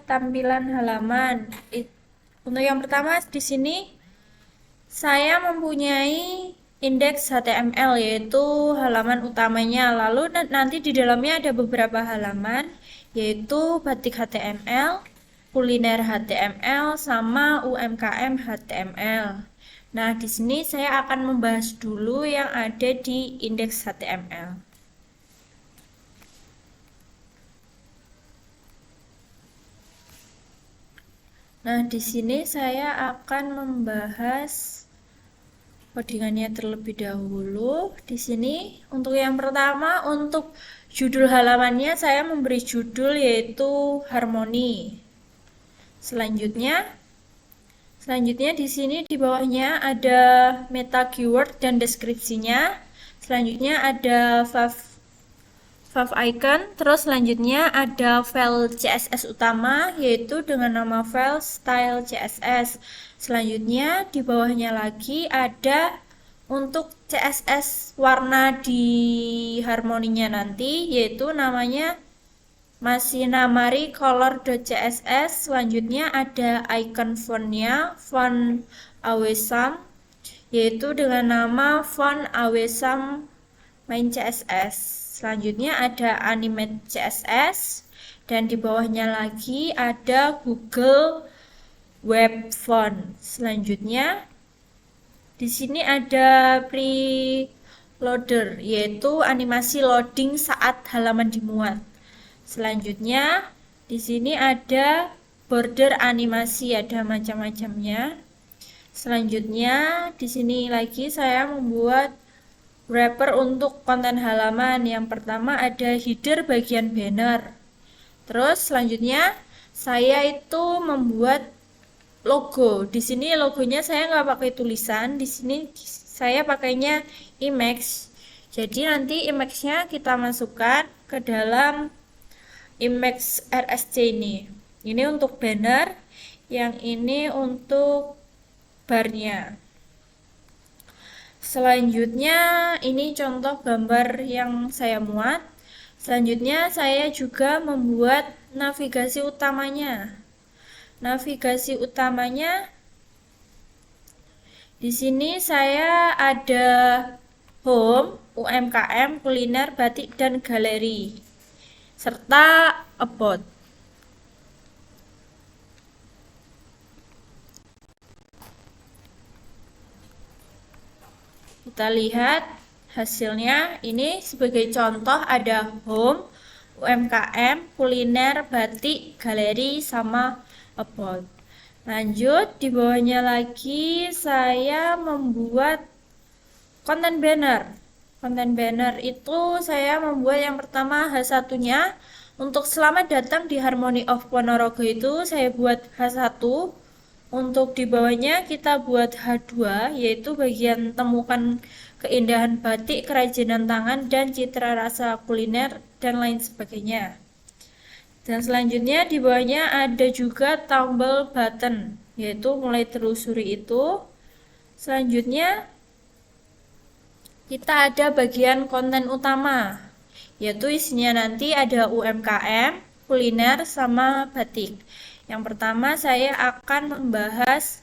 tampilan halaman. Untuk yang pertama di sini saya mempunyai indeks HTML yaitu halaman utamanya. Lalu nanti di dalamnya ada beberapa halaman yaitu batik HTML, kuliner HTML, sama UMKM HTML. Nah, di sini saya akan membahas dulu yang ada di indeks HTML. Nah, di sini saya akan membahas codingannya terlebih dahulu. Di sini untuk yang pertama, untuk judul halamannya saya memberi judul yaitu harmoni. Selanjutnya di sini di bawahnya ada meta keyword dan deskripsinya. Selanjutnya ada fav icon, terus selanjutnya ada file CSS utama yaitu dengan nama file style CSS. Selanjutnya di bawahnya lagi ada untuk CSS warna di harmoninya nanti yaitu namanya Masinamari color.css. Selanjutnya ada icon fontnya, font Awesome yaitu dengan nama font Awesome main CSS. Selanjutnya ada animate CSS dan di bawahnya lagi ada Google Web Font. Selanjutnya di sini ada preloader yaitu animasi loading saat halaman dimuat. Selanjutnya di sini ada border animasi, ada macam-macamnya. Selanjutnya di sini lagi saya membuat wrapper untuk konten halaman. Yang pertama ada header bagian banner. Terus selanjutnya saya itu membuat logo. Di sini logonya saya nggak pakai tulisan. Di sini saya pakainya Emacs. Jadi nanti Emacs-nya kita masukkan ke dalam Emacs RSC ini. Ini untuk banner, yang ini untuk barnya. Selanjutnya ini contoh gambar yang saya muat. Selanjutnya saya juga membuat navigasi utamanya. Navigasi utamanya di sini saya ada home, UMKM, kuliner, batik, dan galeri serta about. Kita lihat hasilnya. Ini sebagai contoh ada home, UMKM, kuliner, batik, galeri, sama about. Lanjut, di bawahnya lagi saya membuat konten banner. Konten banner itu saya membuat yang pertama H1-nya. Untuk selamat datang di Harmony of Ponorogo itu saya buat H1. Untuk di bawahnya kita buat H2, yaitu bagian temukan keindahan batik, kerajinan tangan, dan citra rasa kuliner, dan lain sebagainya. Dan selanjutnya di bawahnya ada juga tombol button, yaitu mulai telusuri itu. Selanjutnya kita ada bagian konten utama, yaitu isinya nanti ada UMKM, kuliner, sama batik. Yang pertama saya akan membahas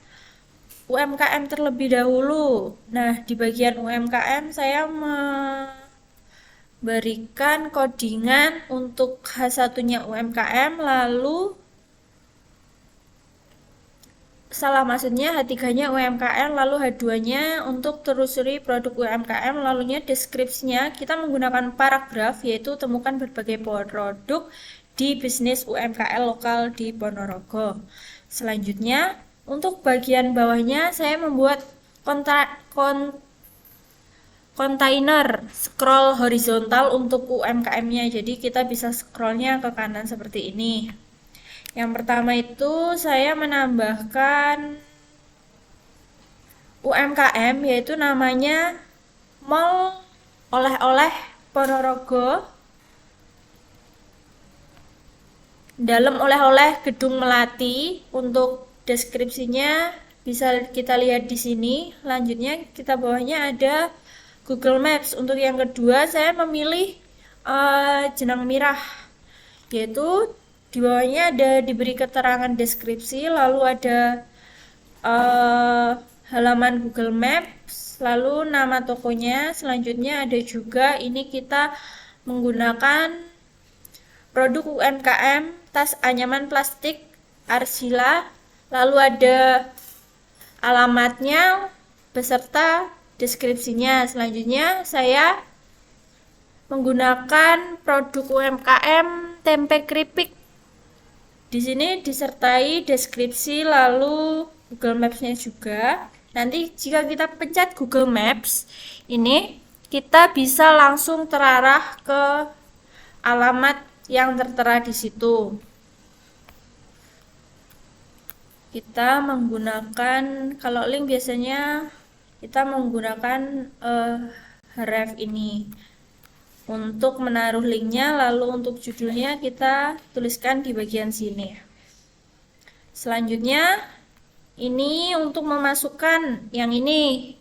UMKM terlebih dahulu. Nah, di bagian UMKM saya memberikan codingan untuk H1-nya UMKM, lalu maksudnya H3-nya UMKM, lalu H2-nya untuk telusuri produk UMKM, lalunya deskripsinya kita menggunakan paragraf, yaitu temukan berbagai produk di bisnis UMKM lokal di Ponorogo. Selanjutnya, untuk bagian bawahnya saya membuat kontainer scroll horizontal untuk UMKM-nya, jadi kita bisa scrollnya ke kanan seperti ini. Yang pertama itu saya menambahkan UMKM, yaitu namanya Mall Oleh-oleh Ponorogo. Dalam oleh-oleh Gedung Melati. Untuk deskripsinya bisa kita lihat di sini. Lanjutnya kita bawahnya ada Google Maps. Untuk yang kedua saya memilih Jenang Mirah, yaitu di bawahnya ada diberi keterangan deskripsi, lalu ada halaman Google Maps, lalu nama tokonya. Selanjutnya ada juga ini kita menggunakan produk UMKM tas anyaman plastik Arsila, lalu ada alamatnya beserta deskripsinya. Selanjutnya saya menggunakan produk UMKM tempe keripik. Di sini disertai deskripsi lalu Google Maps-nya juga. Nanti jika kita pencet Google Maps, ini kita bisa langsung terarah ke alamat yang tertera di situ. Kita menggunakan, kalau link biasanya kita menggunakan href ini untuk menaruh linknya, lalu untuk judulnya kita tuliskan di bagian sini. Selanjutnya ini untuk memasukkan yang ini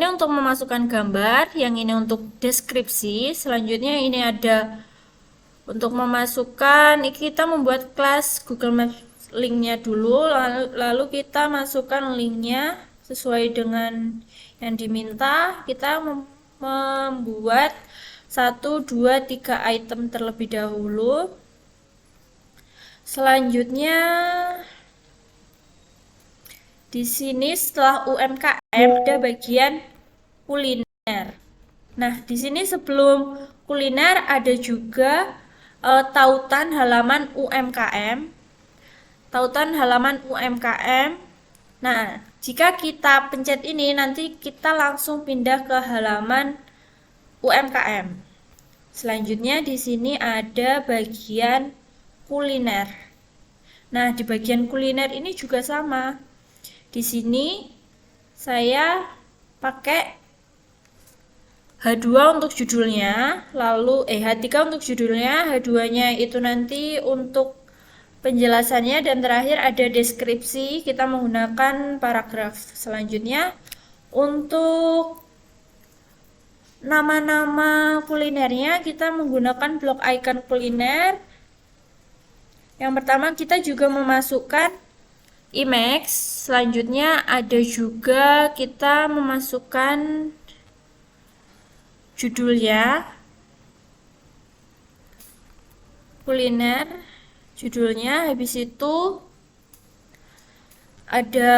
untuk memasukkan gambar, yang ini untuk deskripsi. Selanjutnya ini ada untuk memasukkan, kita membuat kelas Google Maps linknya dulu, lalu kita masukkan linknya sesuai dengan yang diminta. Kita membuat 1, 2, 3 item terlebih dahulu. Selanjutnya di sini setelah UMKM ada bagian kuliner. Nah, di sini sebelum kuliner ada juga tautan halaman UMKM. Tautan halaman UMKM. Nah, jika kita pencet ini nanti kita langsung pindah ke halaman UMKM. Selanjutnya di sini ada bagian kuliner. Nah, di bagian kuliner ini juga sama. Di sini saya pakai H2 untuk judulnya, lalu H3 untuk judulnya, H2-nya itu nanti untuk penjelasannya, dan terakhir ada deskripsi. Kita menggunakan paragraf. Selanjutnya untuk nama-nama kulinernya kita menggunakan blok icon kuliner. Yang pertama kita juga memasukkan image. Selanjutnya ada juga kita memasukkan judulnya kuliner, judulnya. Habis itu ada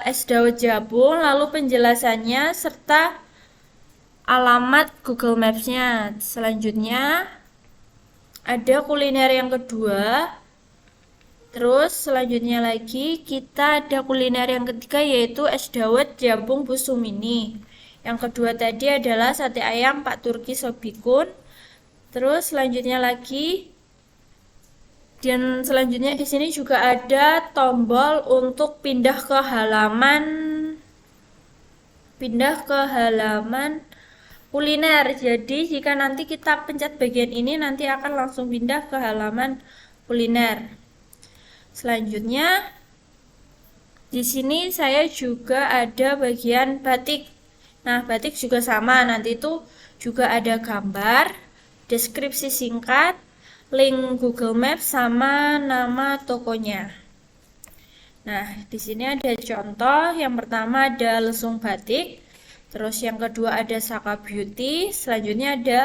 es dawet jabung, lalu penjelasannya serta alamat Google Maps-nya. Selanjutnya ada kuliner yang kedua. Terus selanjutnya lagi kita ada kuliner yang ketiga, yaitu es dawet jabung busumini. Yang kedua tadi adalah sate ayam Pak Turki Sobikun. Terus selanjutnya lagi, dan selanjutnya di sini juga ada tombol untuk pindah ke halaman kuliner. Jadi jika nanti kita pencet bagian ini, nanti akan langsung pindah ke halaman kuliner. Selanjutnya di sini saya juga ada bagian batik. Nah, batik juga sama, nanti itu juga ada gambar, deskripsi singkat, link Google Maps sama nama tokonya. Nah, di sini ada contoh. Yang pertama ada lesung batik, terus yang kedua ada Saka Beauty, selanjutnya ada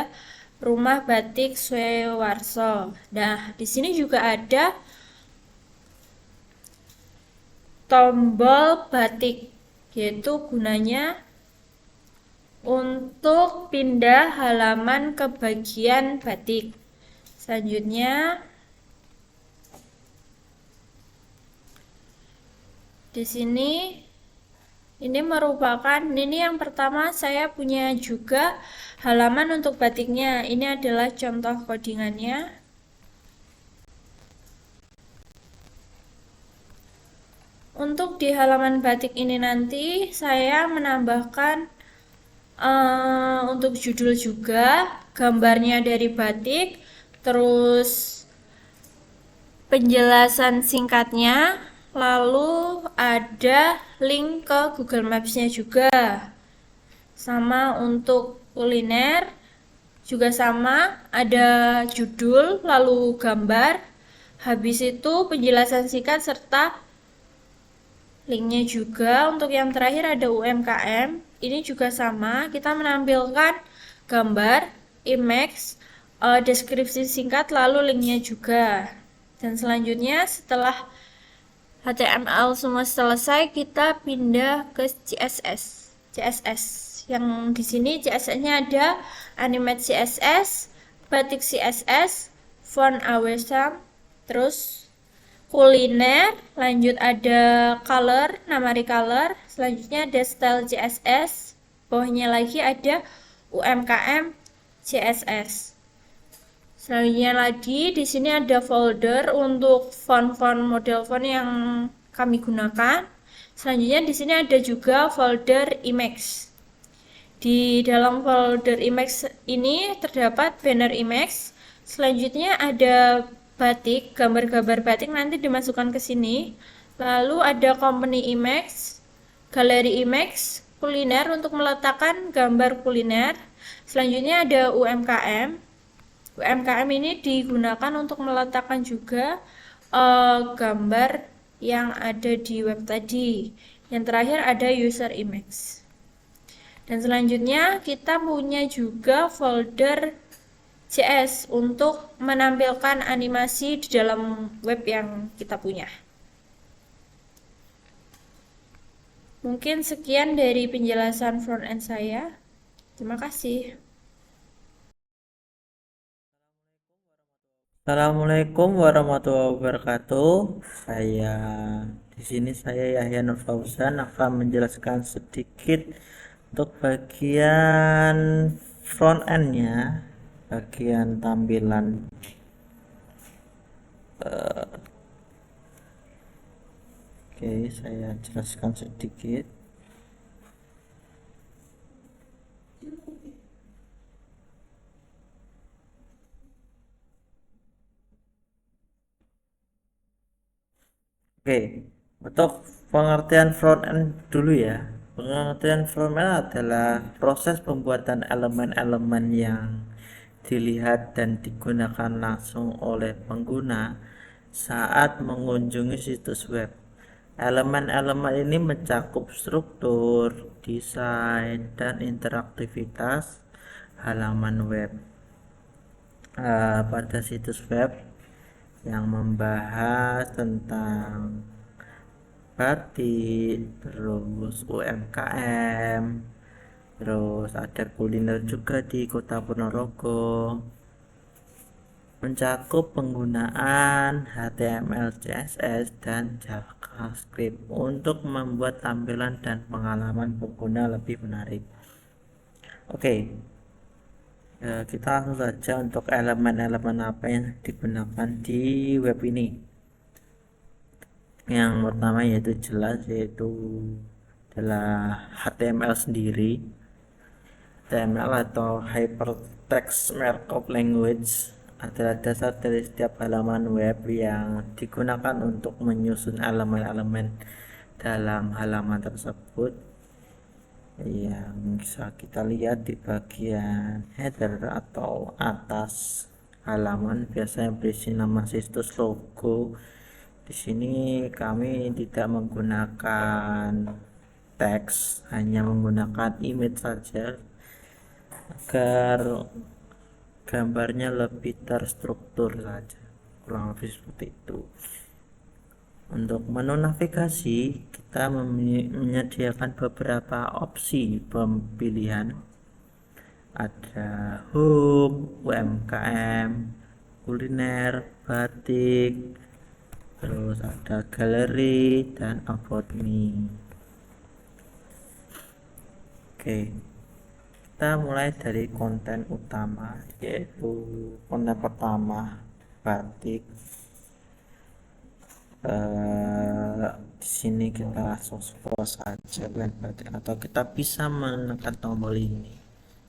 Rumah Batik Swewarso. Nah, di sini juga ada tombol batik, yaitu gunanya untuk pindah halaman ke bagian batik. Selanjutnya di sini ini yang pertama saya punya juga halaman untuk batiknya. Ini adalah contoh codingannya. Untuk di halaman batik ini nanti saya menambahkan untuk judul juga, gambarnya dari batik, terus penjelasan singkatnya, lalu ada link ke Google Maps-nya juga. Sama untuk kuliner juga sama, ada judul, lalu gambar, habis itu penjelasan singkat serta linknya juga. Untuk yang terakhir ada UMKM. Ini juga sama, kita menampilkan gambar, image, deskripsi singkat, lalu linknya juga. Dan selanjutnya setelah HTML semua selesai, kita pindah ke CSS. Yang di sini CSS-nya ada animate CSS, batik CSS, font awesome, terus kuliner, lanjut ada color, nama recolor, selanjutnya ada style CSS, bawahnya lagi ada UMKM CSS. Selanjutnya lagi di sini ada folder untuk font-font model font yang kami gunakan. Selanjutnya di sini ada juga folder image. Di dalam folder image ini terdapat banner image. Selanjutnya ada batik, gambar-gambar batik nanti dimasukkan ke sini. Lalu ada company image, galeri image, kuliner untuk meletakkan gambar kuliner. Selanjutnya ada UMKM. UMKM ini digunakan untuk meletakkan juga gambar yang ada di web tadi. Yang terakhir ada user image. Dan selanjutnya kita punya juga folder CS untuk menampilkan animasi di dalam web yang kita punya. Mungkin sekian dari penjelasan front end saya. Terima kasih. Assalamualaikum warahmatullahi wabarakatuh. Di sini saya Yahya Nur Fauzan akan menjelaskan sedikit untuk bagian front end-nya, bagian tampilan saya jelaskan sedikit. Untuk pengertian front end dulu ya. Pengertian front end adalah proses pembuatan elemen-elemen yang dilihat dan digunakan langsung oleh pengguna saat mengunjungi situs web. Elemen-elemen ini mencakup struktur, desain, dan interaktivitas halaman web. Pada situs web yang membahas tentang batik, terus UMKM, terus ada kuliner juga di Kota Ponorogo, mencakup penggunaan HTML, CSS, dan JavaScript untuk membuat tampilan dan pengalaman pengguna lebih menarik. Oke, kita langsung saja untuk elemen-elemen apa yang digunakan di web ini. Yang pertama yaitu jelas, yaitu adalah HTML sendiri. HTML atau Hypertext Markup Language adalah dasar dari setiap halaman web yang digunakan untuk menyusun elemen-elemen dalam halaman tersebut, yang bisa kita lihat di bagian header atau atas halaman biasanya berisi nama situs, logo. Di sini kami tidak menggunakan teks, hanya menggunakan image saja agar gambarnya lebih terstruktur saja, kurang lebih seperti itu. Untuk menu navigasi kita menyediakan beberapa opsi pemilihan, ada home, UMKM, kuliner, batik, terus ada galeri dan about me. Oke, kita mulai dari konten utama, yaitu konten pertama batik. Di sini kita langsung scroll saja batik, atau kita bisa menekan tombol ini.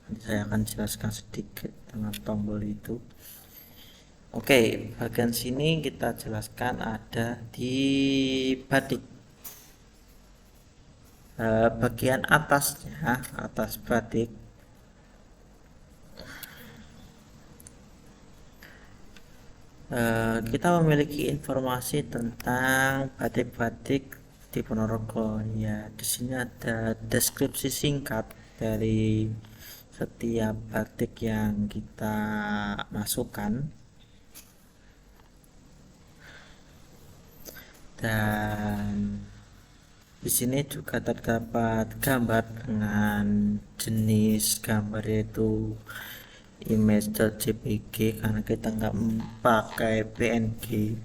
Nanti saya akan jelaskan sedikit dengan tombol itu. Oke, bagian sini kita jelaskan ada di batik. Bagian atasnya, atas batik, kita memiliki informasi tentang batik-batik di Ponorogo. Ya, di sini ada deskripsi singkat dari setiap batik yang kita masukkan, dan di sini juga terdapat gambar dengan jenis gambar yaitu image.jpg karena kita nggak pakai PNG.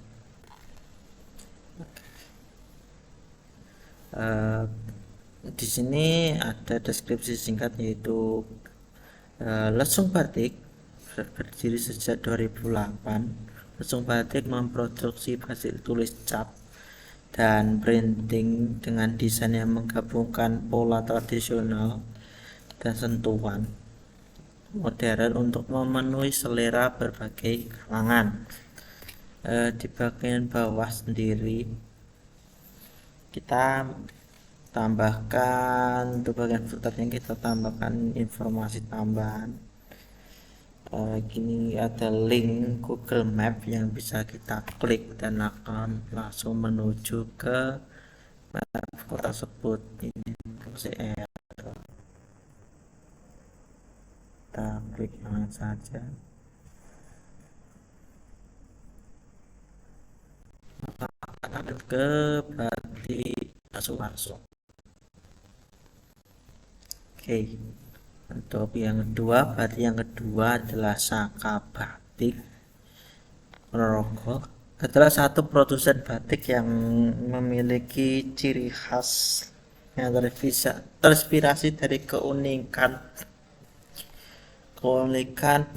Di sini ada deskripsi singkat yaitu Lesung Batik berdiri sejak 2008. Lesung Batik memproduksi batik tulis cap dan printing dengan desain yang menggabungkan pola tradisional dan sentuhan modern untuk memenuhi selera berbagai kalangan. Di bagian bawah sendiri kita tambahkan, untuk bagian footernya kita tambahkan informasi tambahan. Gini ada link Google Map yang bisa kita klik dan akan langsung menuju ke map kota tersebut. Ini CR, kita klik yang saja, maka akan ke batik Suwarso. Oke, untuk yang kedua, batik yang kedua adalah Saka Batik Ponorogo. Adalah satu produsen batik yang memiliki ciri khas yang terinspirasi dari keunikan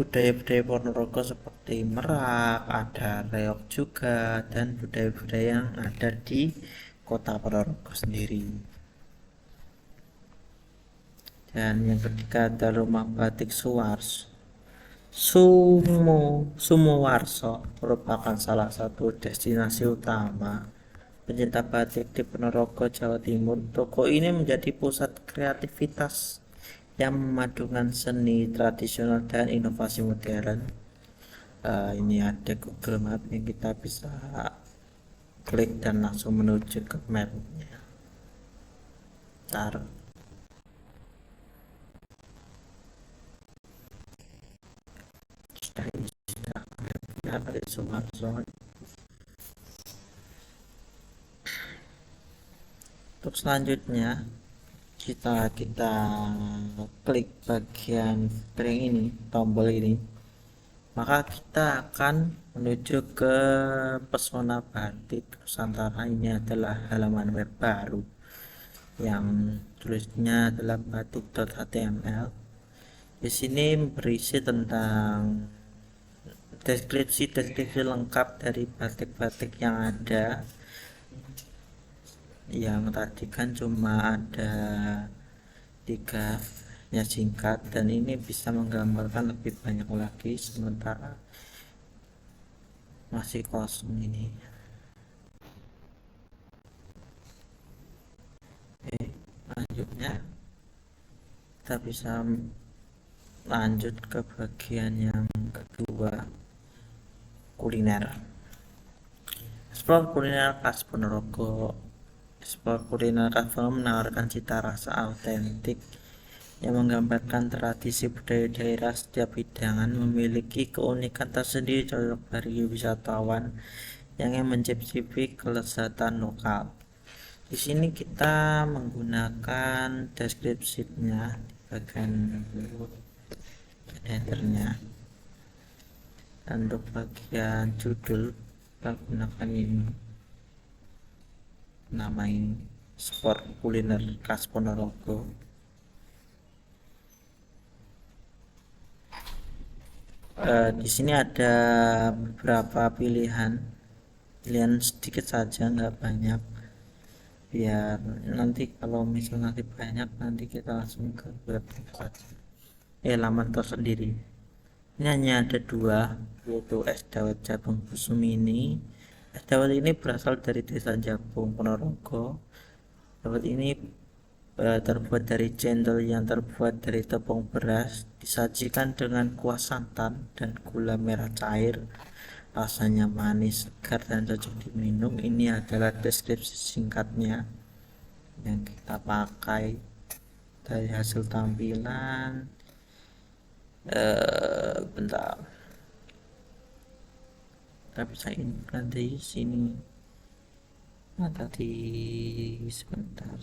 budaya-budaya Ponorogo seperti Merak, ada reog juga, dan budaya-budaya yang ada di kota Ponorogo sendiri. Dan yang ketiga ada Rumah Batik Sumowarso merupakan salah satu destinasi utama pencinta batik di Ponorogo, Jawa Timur. Toko ini menjadi pusat kreativitas yang memadukan seni tradisional dan inovasi modern. Ini ada Google Map yang kita bisa klik dan langsung menuju ke mapnya. Untuk selanjutnya kita klik bagian ring ini, tombol ini, maka kita akan menuju ke Pesona Batik Nusantara. Ini adalah halaman web baru yang tulisnya adalah batik.html. Di sini berisi tentang deskripsi lengkap dari batik-batik yang ada. Yang tadi kan cuma ada 3 ya, singkat, dan ini bisa menggambarkan lebih banyak lagi, sementara masih kosong ini. Oke, lanjutnya kita bisa lanjut ke bagian yang kedua, kuliner. Explore kuliner khas Ponorogo. Explore kuliner khas Ponorogo menawarkan cita rasa autentik yang menggambarkan tradisi budaya daerah. Setiap hidangan memiliki keunikan tersendiri, cocok bagi wisatawan yang ingin mencicipi kelezatan lokal. Di sini kita menggunakan deskripsinya di bagian headernya, dan untuk bagian judul kita gunakan ini, nama ini sport kuliner khas Ponorogo. Di sini ada beberapa pilihan sedikit saja, nggak banyak, biar nanti kalau misalnya nanti banyak, nanti kita langsung ke web laman tersendiri. Ini hanya ada 2, yaitu es dawet Jabung Kusumini. Es dawet ini berasal dari desa Jabung, Ponorogo. Dawet ini terbuat dari cendol yang terbuat dari tepung beras, disajikan dengan kuah santan dan gula merah cair. Rasanya manis, segar, dan cocok diminum. Ini adalah deskripsi singkatnya yang kita pakai. Dari hasil tampilan, bentar, kita bisa input di sini. Nah, tadi sebentar.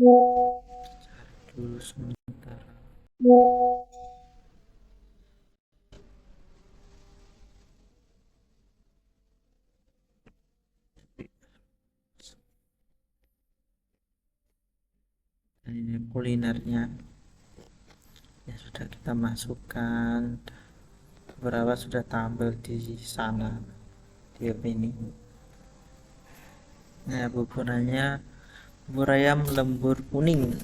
Cari dulu sebentar. Dan ini kulinernya ya, sudah kita masukkan, beberapa sudah tampil di sana di web ini. Nah, bubur ayam lembur kuning.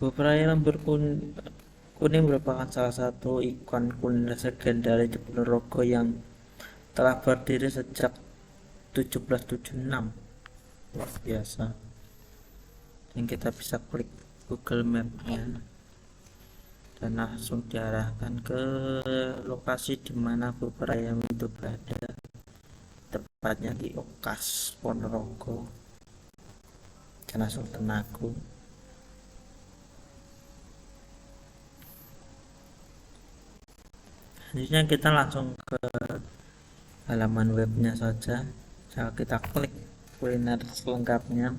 Bubur ayam lembur kuning merupakan salah satu ikon kuliner legendaris di Ponorogo yang telah berdiri sejak 1776. Luar biasa. Dan kita bisa klik Google Map-nya dan langsung diarahkan ke lokasi di mana bubur ayam itu berada, tepatnya di Okas, Ponorogo, dan langsung Tenagu. Selanjutnya kita langsung ke halaman webnya saja. Jika kita klik kuliner selengkapnya,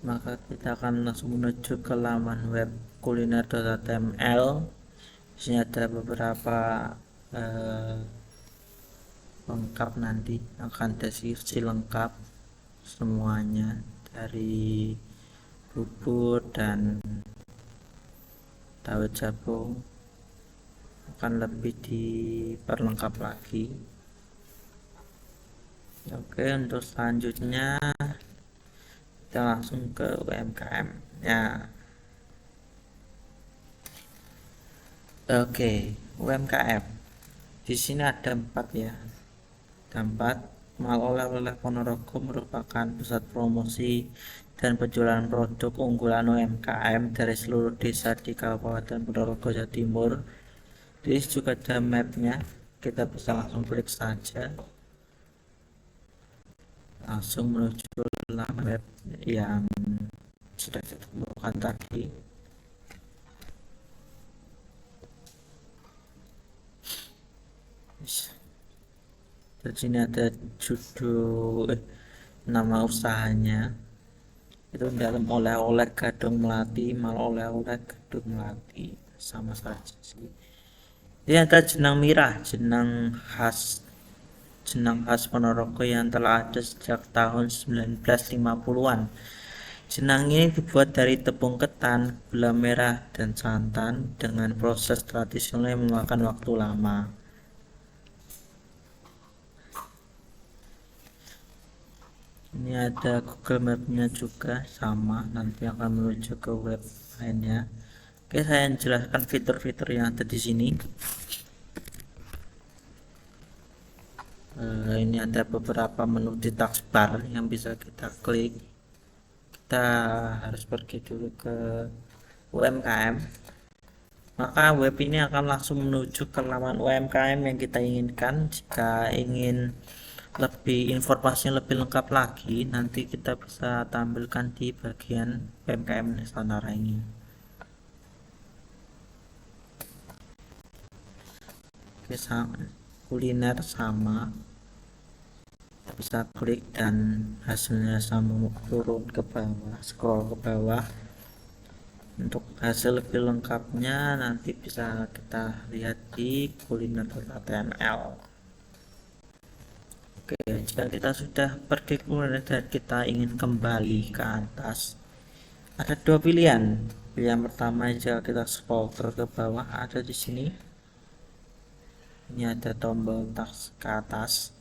maka kita akan langsung menuju ke laman web kuliner.html. Di sini ada beberapa lengkap, nanti akan deskripsi lengkap semuanya dari bubur dan dawet Jabung, akan lebih diperlengkap lagi. Oke, untuk selanjutnya kita langsung ke UMKM ya. Oke, UMKM di sini ada 4 ya. Ada 4. Mal oleh-oleh Ponorogo merupakan pusat promosi dan penjualan produk unggulan UMKM dari seluruh desa di Kabupaten Ponorogo, Jawa Timur. Di sini juga ada mapnya, kita bisa langsung klik saja, langsung menuju laman web yang sudah ditemukan tadi. Di sini ada judul nama usahanya, itu dalam oleh-oleh Gadung Melati, mal oleh-oleh Gadung Melati, sama saja sih. Ini ada jenang mirah, jenang khas jenang khas Ponorogo yang telah ada sejak tahun 1950-an. Jenang ini dibuat dari tepung ketan, gula merah, dan santan dengan proses tradisional yang memakan waktu lama. Ini ada Google Map-nya juga, sama, nanti akan menuju ke web lainnya. Oke, saya jelaskan fitur-fitur yang ada di sini. Ini ada beberapa menu di taskbar yang bisa kita klik. Kita harus pergi dulu ke UMKM, maka web ini akan langsung menuju ke laman UMKM yang kita inginkan. Jika ingin informasinya lebih lengkap lagi, nanti kita bisa tampilkan di bagian UMKM Nusantara ini. Oke, kuliner sama, kita bisa klik dan hasilnya sama, turun ke bawah, scroll ke bawah. Untuk hasil lebih lengkapnya nanti bisa kita lihat di kuliner.html. Oke, jika kita sudah pergi ke kuliner dan kita ingin kembali ke atas, ada dua pilihan. Pilihan pertama, jika kita scroll ke bawah, ada di sini. Ini ada tombol ke atas,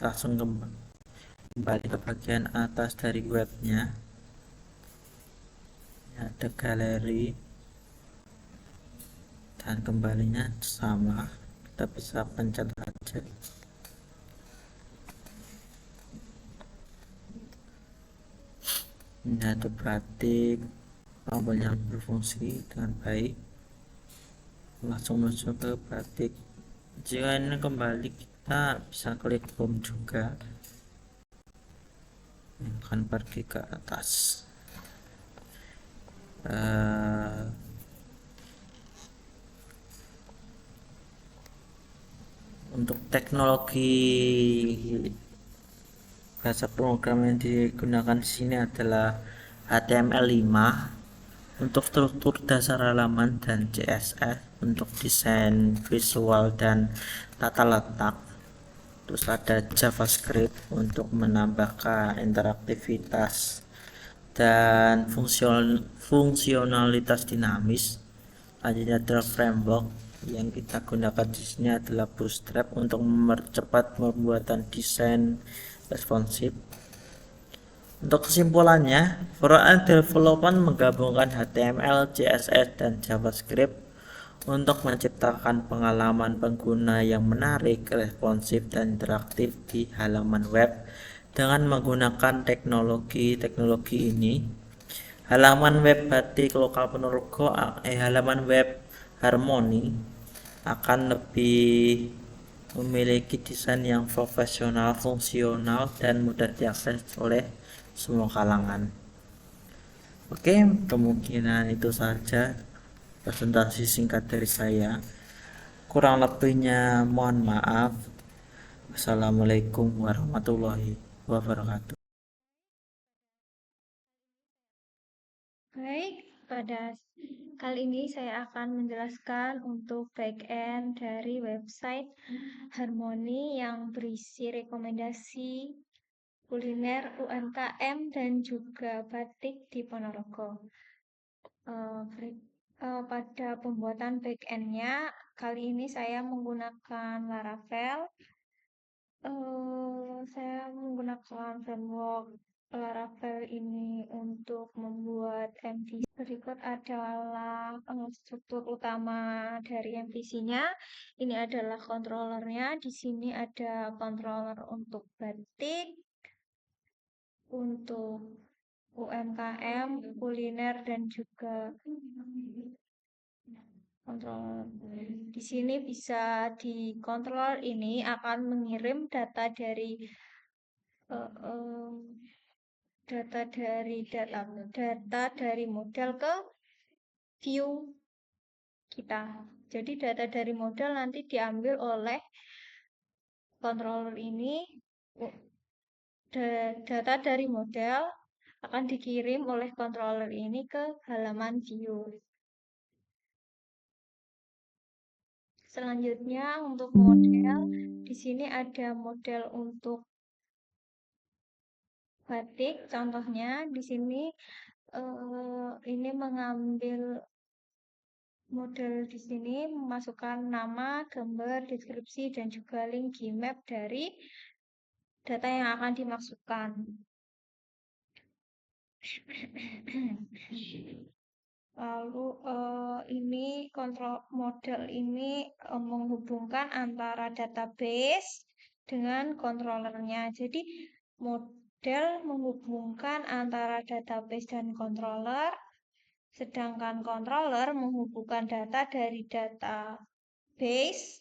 langsung kembali ke bagian atas dari webnya. Ada galeri dan kembalinya sama, kita bisa pencet aja. Ini ada batik, tombolnya berfungsi dengan baik, langsung masuk ke batik. Jika ini kembali, kita bisa klik home juga, akan pergi ke atas. Untuk teknologi bahasa program yang digunakan di sini adalah HTML5 untuk struktur dasar halaman dan CSS untuk desain visual dan tata letak. Terus ada JavaScript untuk menambahkan interaktivitas dan fungsionalitas dinamis. Selanjutnya adalah framework yang kita gunakan di sini adalah Bootstrap untuk mempercepat pembuatan desain responsif. Untuk kesimpulannya, front-end development menggabungkan HTML, CSS, dan JavaScript untuk menciptakan pengalaman pengguna yang menarik, responsif, dan interaktif di halaman web. Dengan menggunakan teknologi ini, halaman web Batik Lokal Ponorogo, halaman web Harmoni akan lebih memiliki desain yang profesional, fungsional, dan mudah diakses oleh semua kalangan. Oke, kemungkinan itu saja presentasi singkat dari saya. Kurang lebihnya mohon maaf. Wassalamualaikum warahmatullahi wabarakatuh. Baik, pada kali ini saya akan menjelaskan untuk back-end dari website Harmoni yang berisi rekomendasi kuliner UMKM dan juga batik di Ponorogo. Pada pembuatan back-end-nya, kali ini saya menggunakan Laravel. Saya menggunakan framework Laravel ini untuk membuat MVC. Berikut adalah struktur utama dari MVC-nya. Ini adalah controllernya. Di sini ada controller untuk batik, untuk UMKM, kuliner, dan juga controller. Di sini bisa dikontrol, ini akan mengirim data dari data dari model ke view kita. Jadi data dari model nanti diambil oleh controller ini. Data dari model akan dikirim oleh controller ini ke halaman view. Selanjutnya untuk model Di sini ada model untuk batik. Contohnya di sini ini mengambil model di sini memasukkan nama, gambar, deskripsi, dan juga link Gmap dari data yang akan dimasukkan. Lalu ini kontrol model ini menghubungkan antara database dengan controllernya. Jadi model menghubungkan antara database dan controller, sedangkan controller menghubungkan data dari database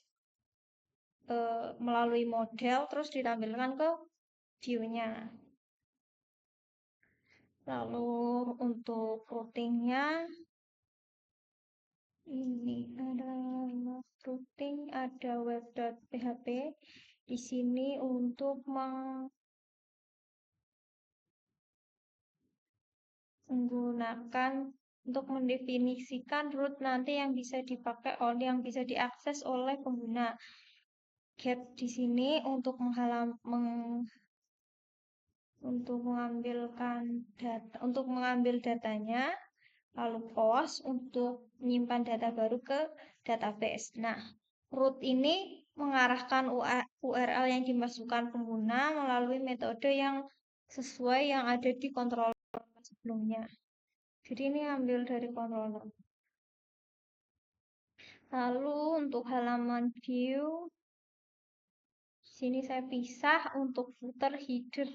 melalui model terus ditampilkan ke view-nya. Lalu untuk routingnya ini ada routing, ada web.php. Di sini untuk mendefinisikan root nanti yang bisa dipakai yang bisa diakses oleh pengguna. Get di sini untuk mengambil datanya, lalu post untuk menyimpan data baru ke database. Nah, root ini mengarahkan URL yang dimasukkan pengguna melalui metode yang sesuai yang ada di controller sebelumnya. Jadi ini ambil dari controller. Lalu untuk halaman view, sini saya pisah untuk footer, header,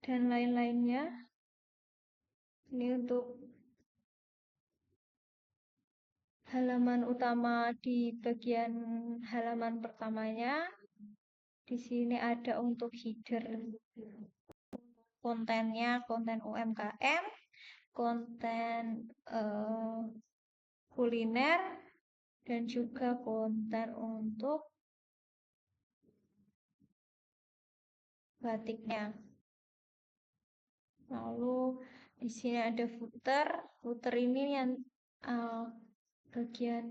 dan lain-lainnya. Ini untuk halaman utama di bagian halaman pertamanya. Di sini ada untuk header. Kontennya konten UMKM, konten kuliner, dan juga konten untuk batiknya. Lalu di sini ada footer. Footer ini yang bagian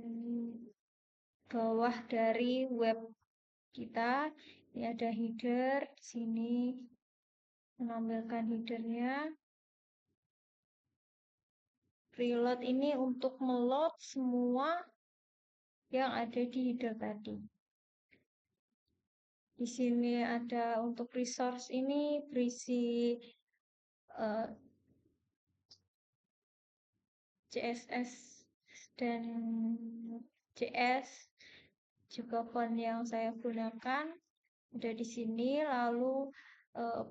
bawah dari web kita. Ini ada header. Di sini menampilkan headernya. Preload ini untuk meload semua yang ada di header tadi. Di sini ada untuk resource ini berisi CSS dan JS, juga font yang saya gunakan ada di sini. Lalu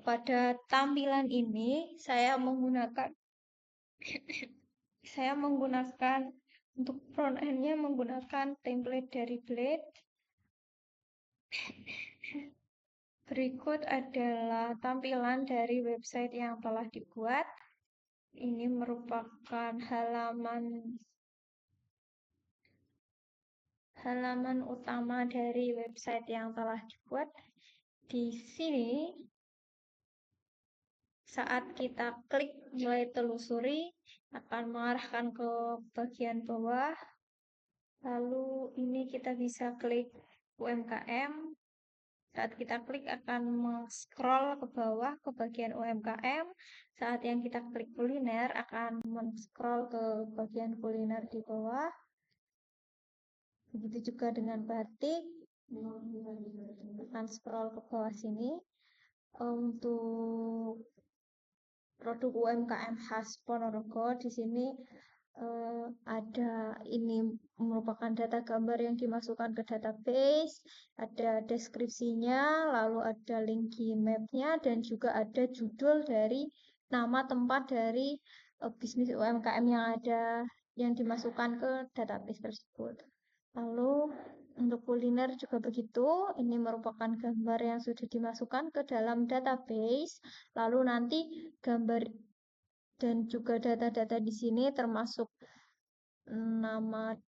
pada tampilan ini saya menggunakan untuk front end-nya menggunakan template dari Blade. Berikut adalah tampilan dari website yang telah dibuat. Ini merupakan halaman utama dari website yang telah dibuat. Di sini saat kita klik mulai telusuri akan mengarahkan ke bagian bawah. Lalu ini kita bisa klik UMKM. Saat kita klik akan scroll ke bawah ke bagian UMKM. Saat yang kita klik kuliner akan scroll ke bagian kuliner di bawah. Begitu juga dengan batik. Akan scroll ke bawah sini. Untuk produk UMKM khas Ponorogo di sini ada ini merupakan data gambar yang dimasukkan ke database, ada deskripsinya, lalu ada link Gmap-nya, dan juga ada judul dari nama tempat dari bisnis UMKM yang dimasukkan ke database tersebut. Lalu untuk kuliner juga begitu, ini merupakan gambar yang sudah dimasukkan ke dalam database, lalu nanti gambar dan juga data-data di sini termasuk nama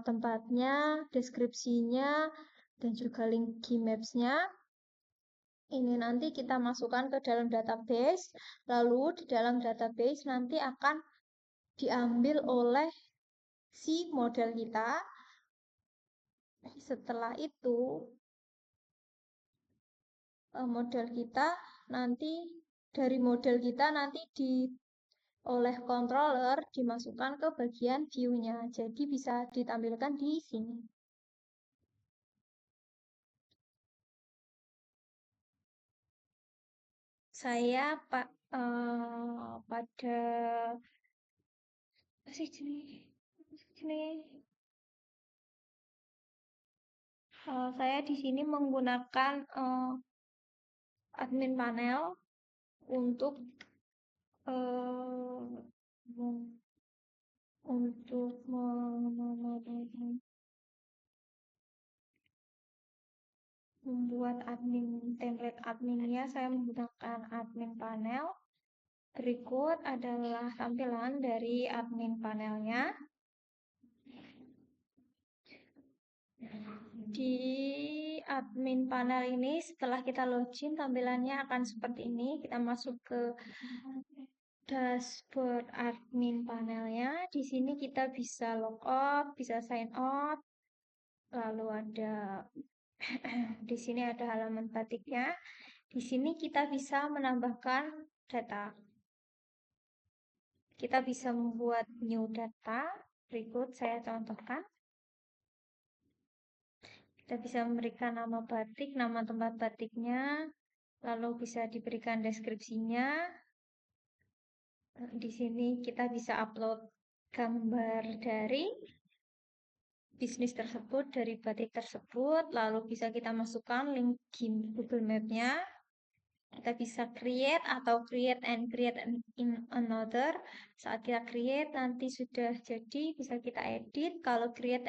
tempatnya, deskripsinya, dan juga link Gmaps-nya. Ini nanti kita masukkan ke dalam database, lalu di dalam database nanti akan diambil oleh si model kita Setelah itu model kita nanti dari model kita nanti oleh controller dimasukkan ke bagian view-nya. Jadi bisa ditampilkan di sini. Saya pada saya di sini menggunakan admin panel untuk membuat template adminnya. Saya menggunakan admin panel. Berikut adalah tampilan dari admin panelnya. Di admin panel ini setelah kita login tampilannya akan seperti ini. Kita masuk ke dashboard admin panelnya. Di sini kita bisa logout, bisa sign out. Lalu ada di sini ada halaman batiknya. Di sini kita bisa menambahkan data. Kita bisa membuat new data. Berikut saya contohkan. Kita bisa memberikan nama batik, nama tempat batiknya, lalu bisa diberikan deskripsinya. Di sini kita bisa upload gambar dari bisnis tersebut, dari batik tersebut, lalu bisa kita masukkan link Google Map-nya. Kita bisa create atau create in another. Saat kita create nanti sudah jadi, bisa kita edit. Kalau create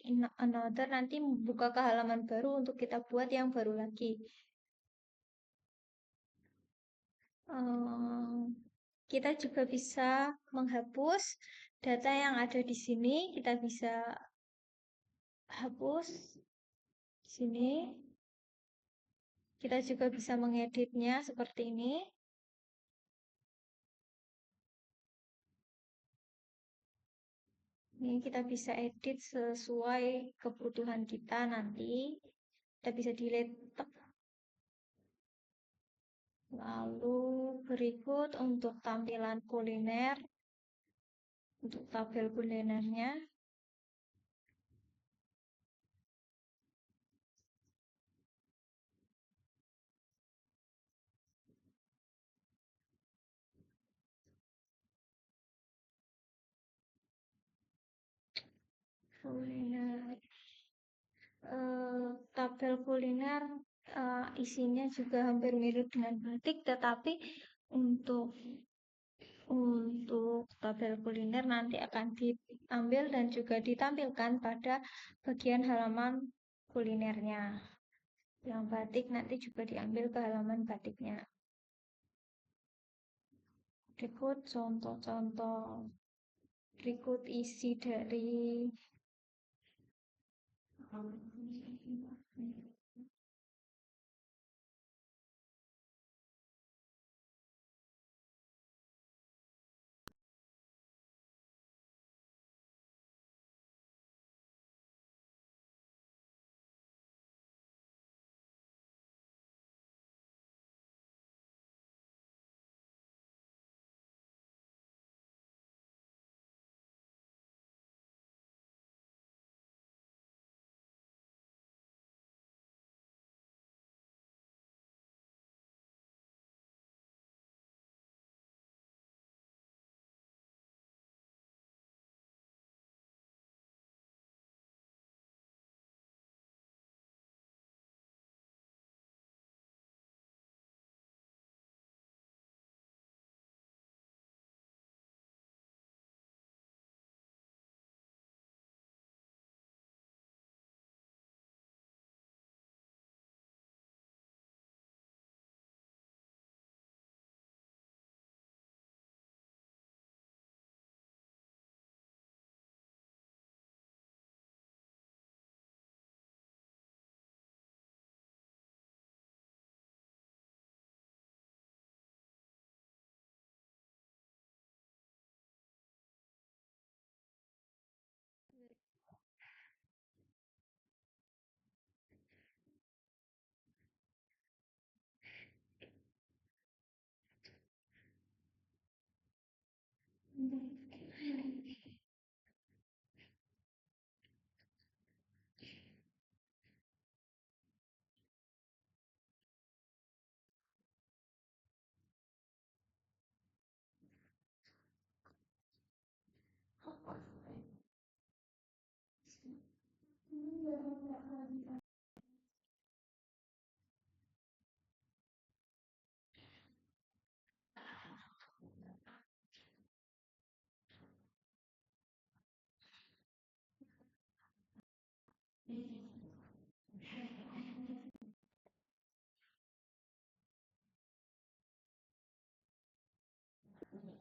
in another nanti membuka ke halaman baru untuk kita buat yang baru lagi. Kita juga bisa menghapus data yang ada di sini. Kita bisa hapus di sini. Kita juga bisa mengeditnya seperti ini. Ini kita bisa edit sesuai kebutuhan kita nanti. Kita bisa delete. Lalu berikut untuk tampilan kuliner. Untuk tabel kulinernya. Tabel kuliner isinya juga hampir mirip dengan batik, tetapi untuk tabel kuliner nanti akan diambil dan juga ditampilkan pada bagian halaman kulinernya. Yang batik nanti juga diambil ke halaman batiknya. Berikut contoh-contoh. Berikut isi dari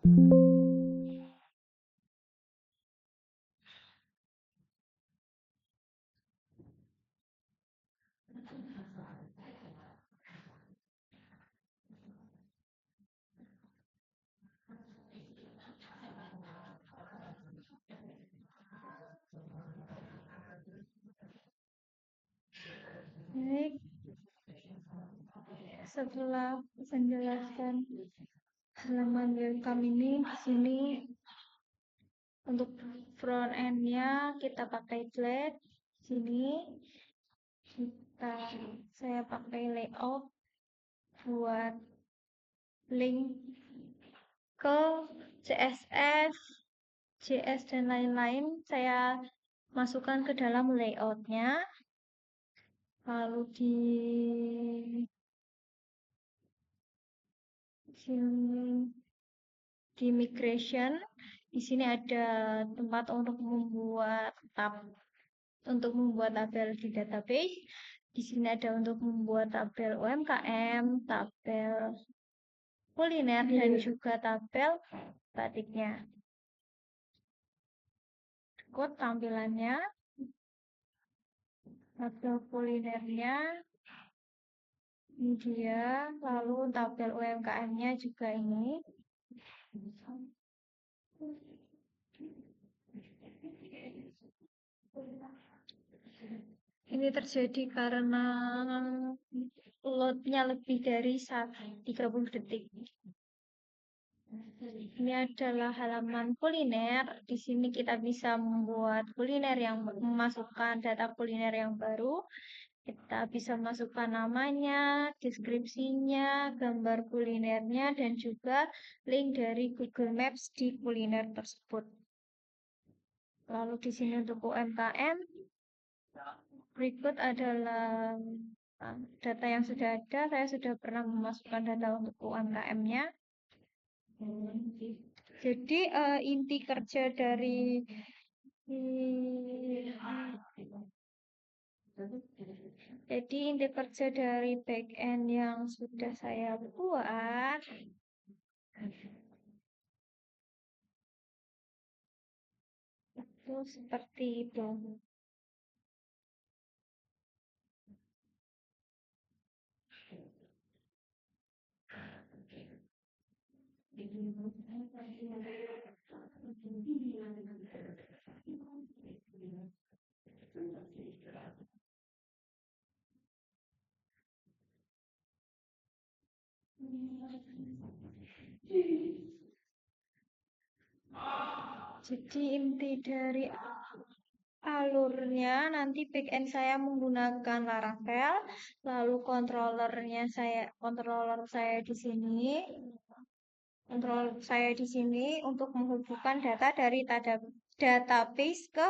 Baik, setelah menjelaskan halaman welcome ini, di sini untuk front end-nya kita pakai flat. Sini saya pakai layout buat link ke CSS, JS dan lain-lain. Saya masukkan ke dalam layout-nya. Lalu di sini di migration, di sini ada tempat untuk membuat tabel di database. Di sini ada untuk membuat tabel UMKM, tabel kuliner, dan juga tabel batiknya. Kode tampilannya, tabel kulinernya, ini dia, lalu tabel UMKM-nya juga ini. Ini terjadi karena load-nya lebih dari 30 detik. Ini adalah halaman kuliner. Di sini kita bisa membuat kuliner yang memasukkan data kuliner yang baru. Kita bisa masukkan namanya, deskripsinya, gambar kulinernya, dan juga link dari Google Maps di kuliner tersebut. Lalu di sini untuk UMKM, berikut adalah data yang sudah ada. Saya sudah pernah memasukkan data untuk UMKM-nya. Jadi inti kerja dari backend yang sudah saya buat itu seperti itu. Jadi inti dari alurnya nanti backend saya menggunakan Laravel, lalu controller saya di sini. Controller saya di sini untuk menghubungkan data dari database ke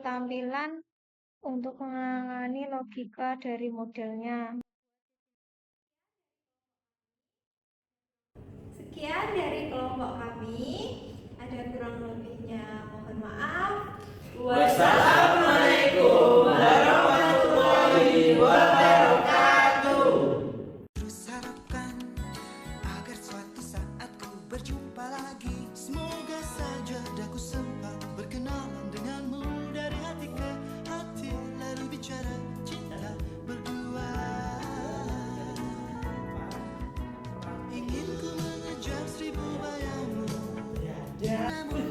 tampilan untuk menangani logika dari modelnya. Sekian dari kelompok kami. Ada kurang lebihnya, mohon maaf. Wassalamualaikum warahmatullahi wabarakatuh. Terus harapkan agar suatu saat ku berjumpa lagi. Semoga saja daku sempat berkenalan denganmu dari hati ke hati, lalu bicara cinta berdua. Ingin ku mengejar 1000 bayangmu, namun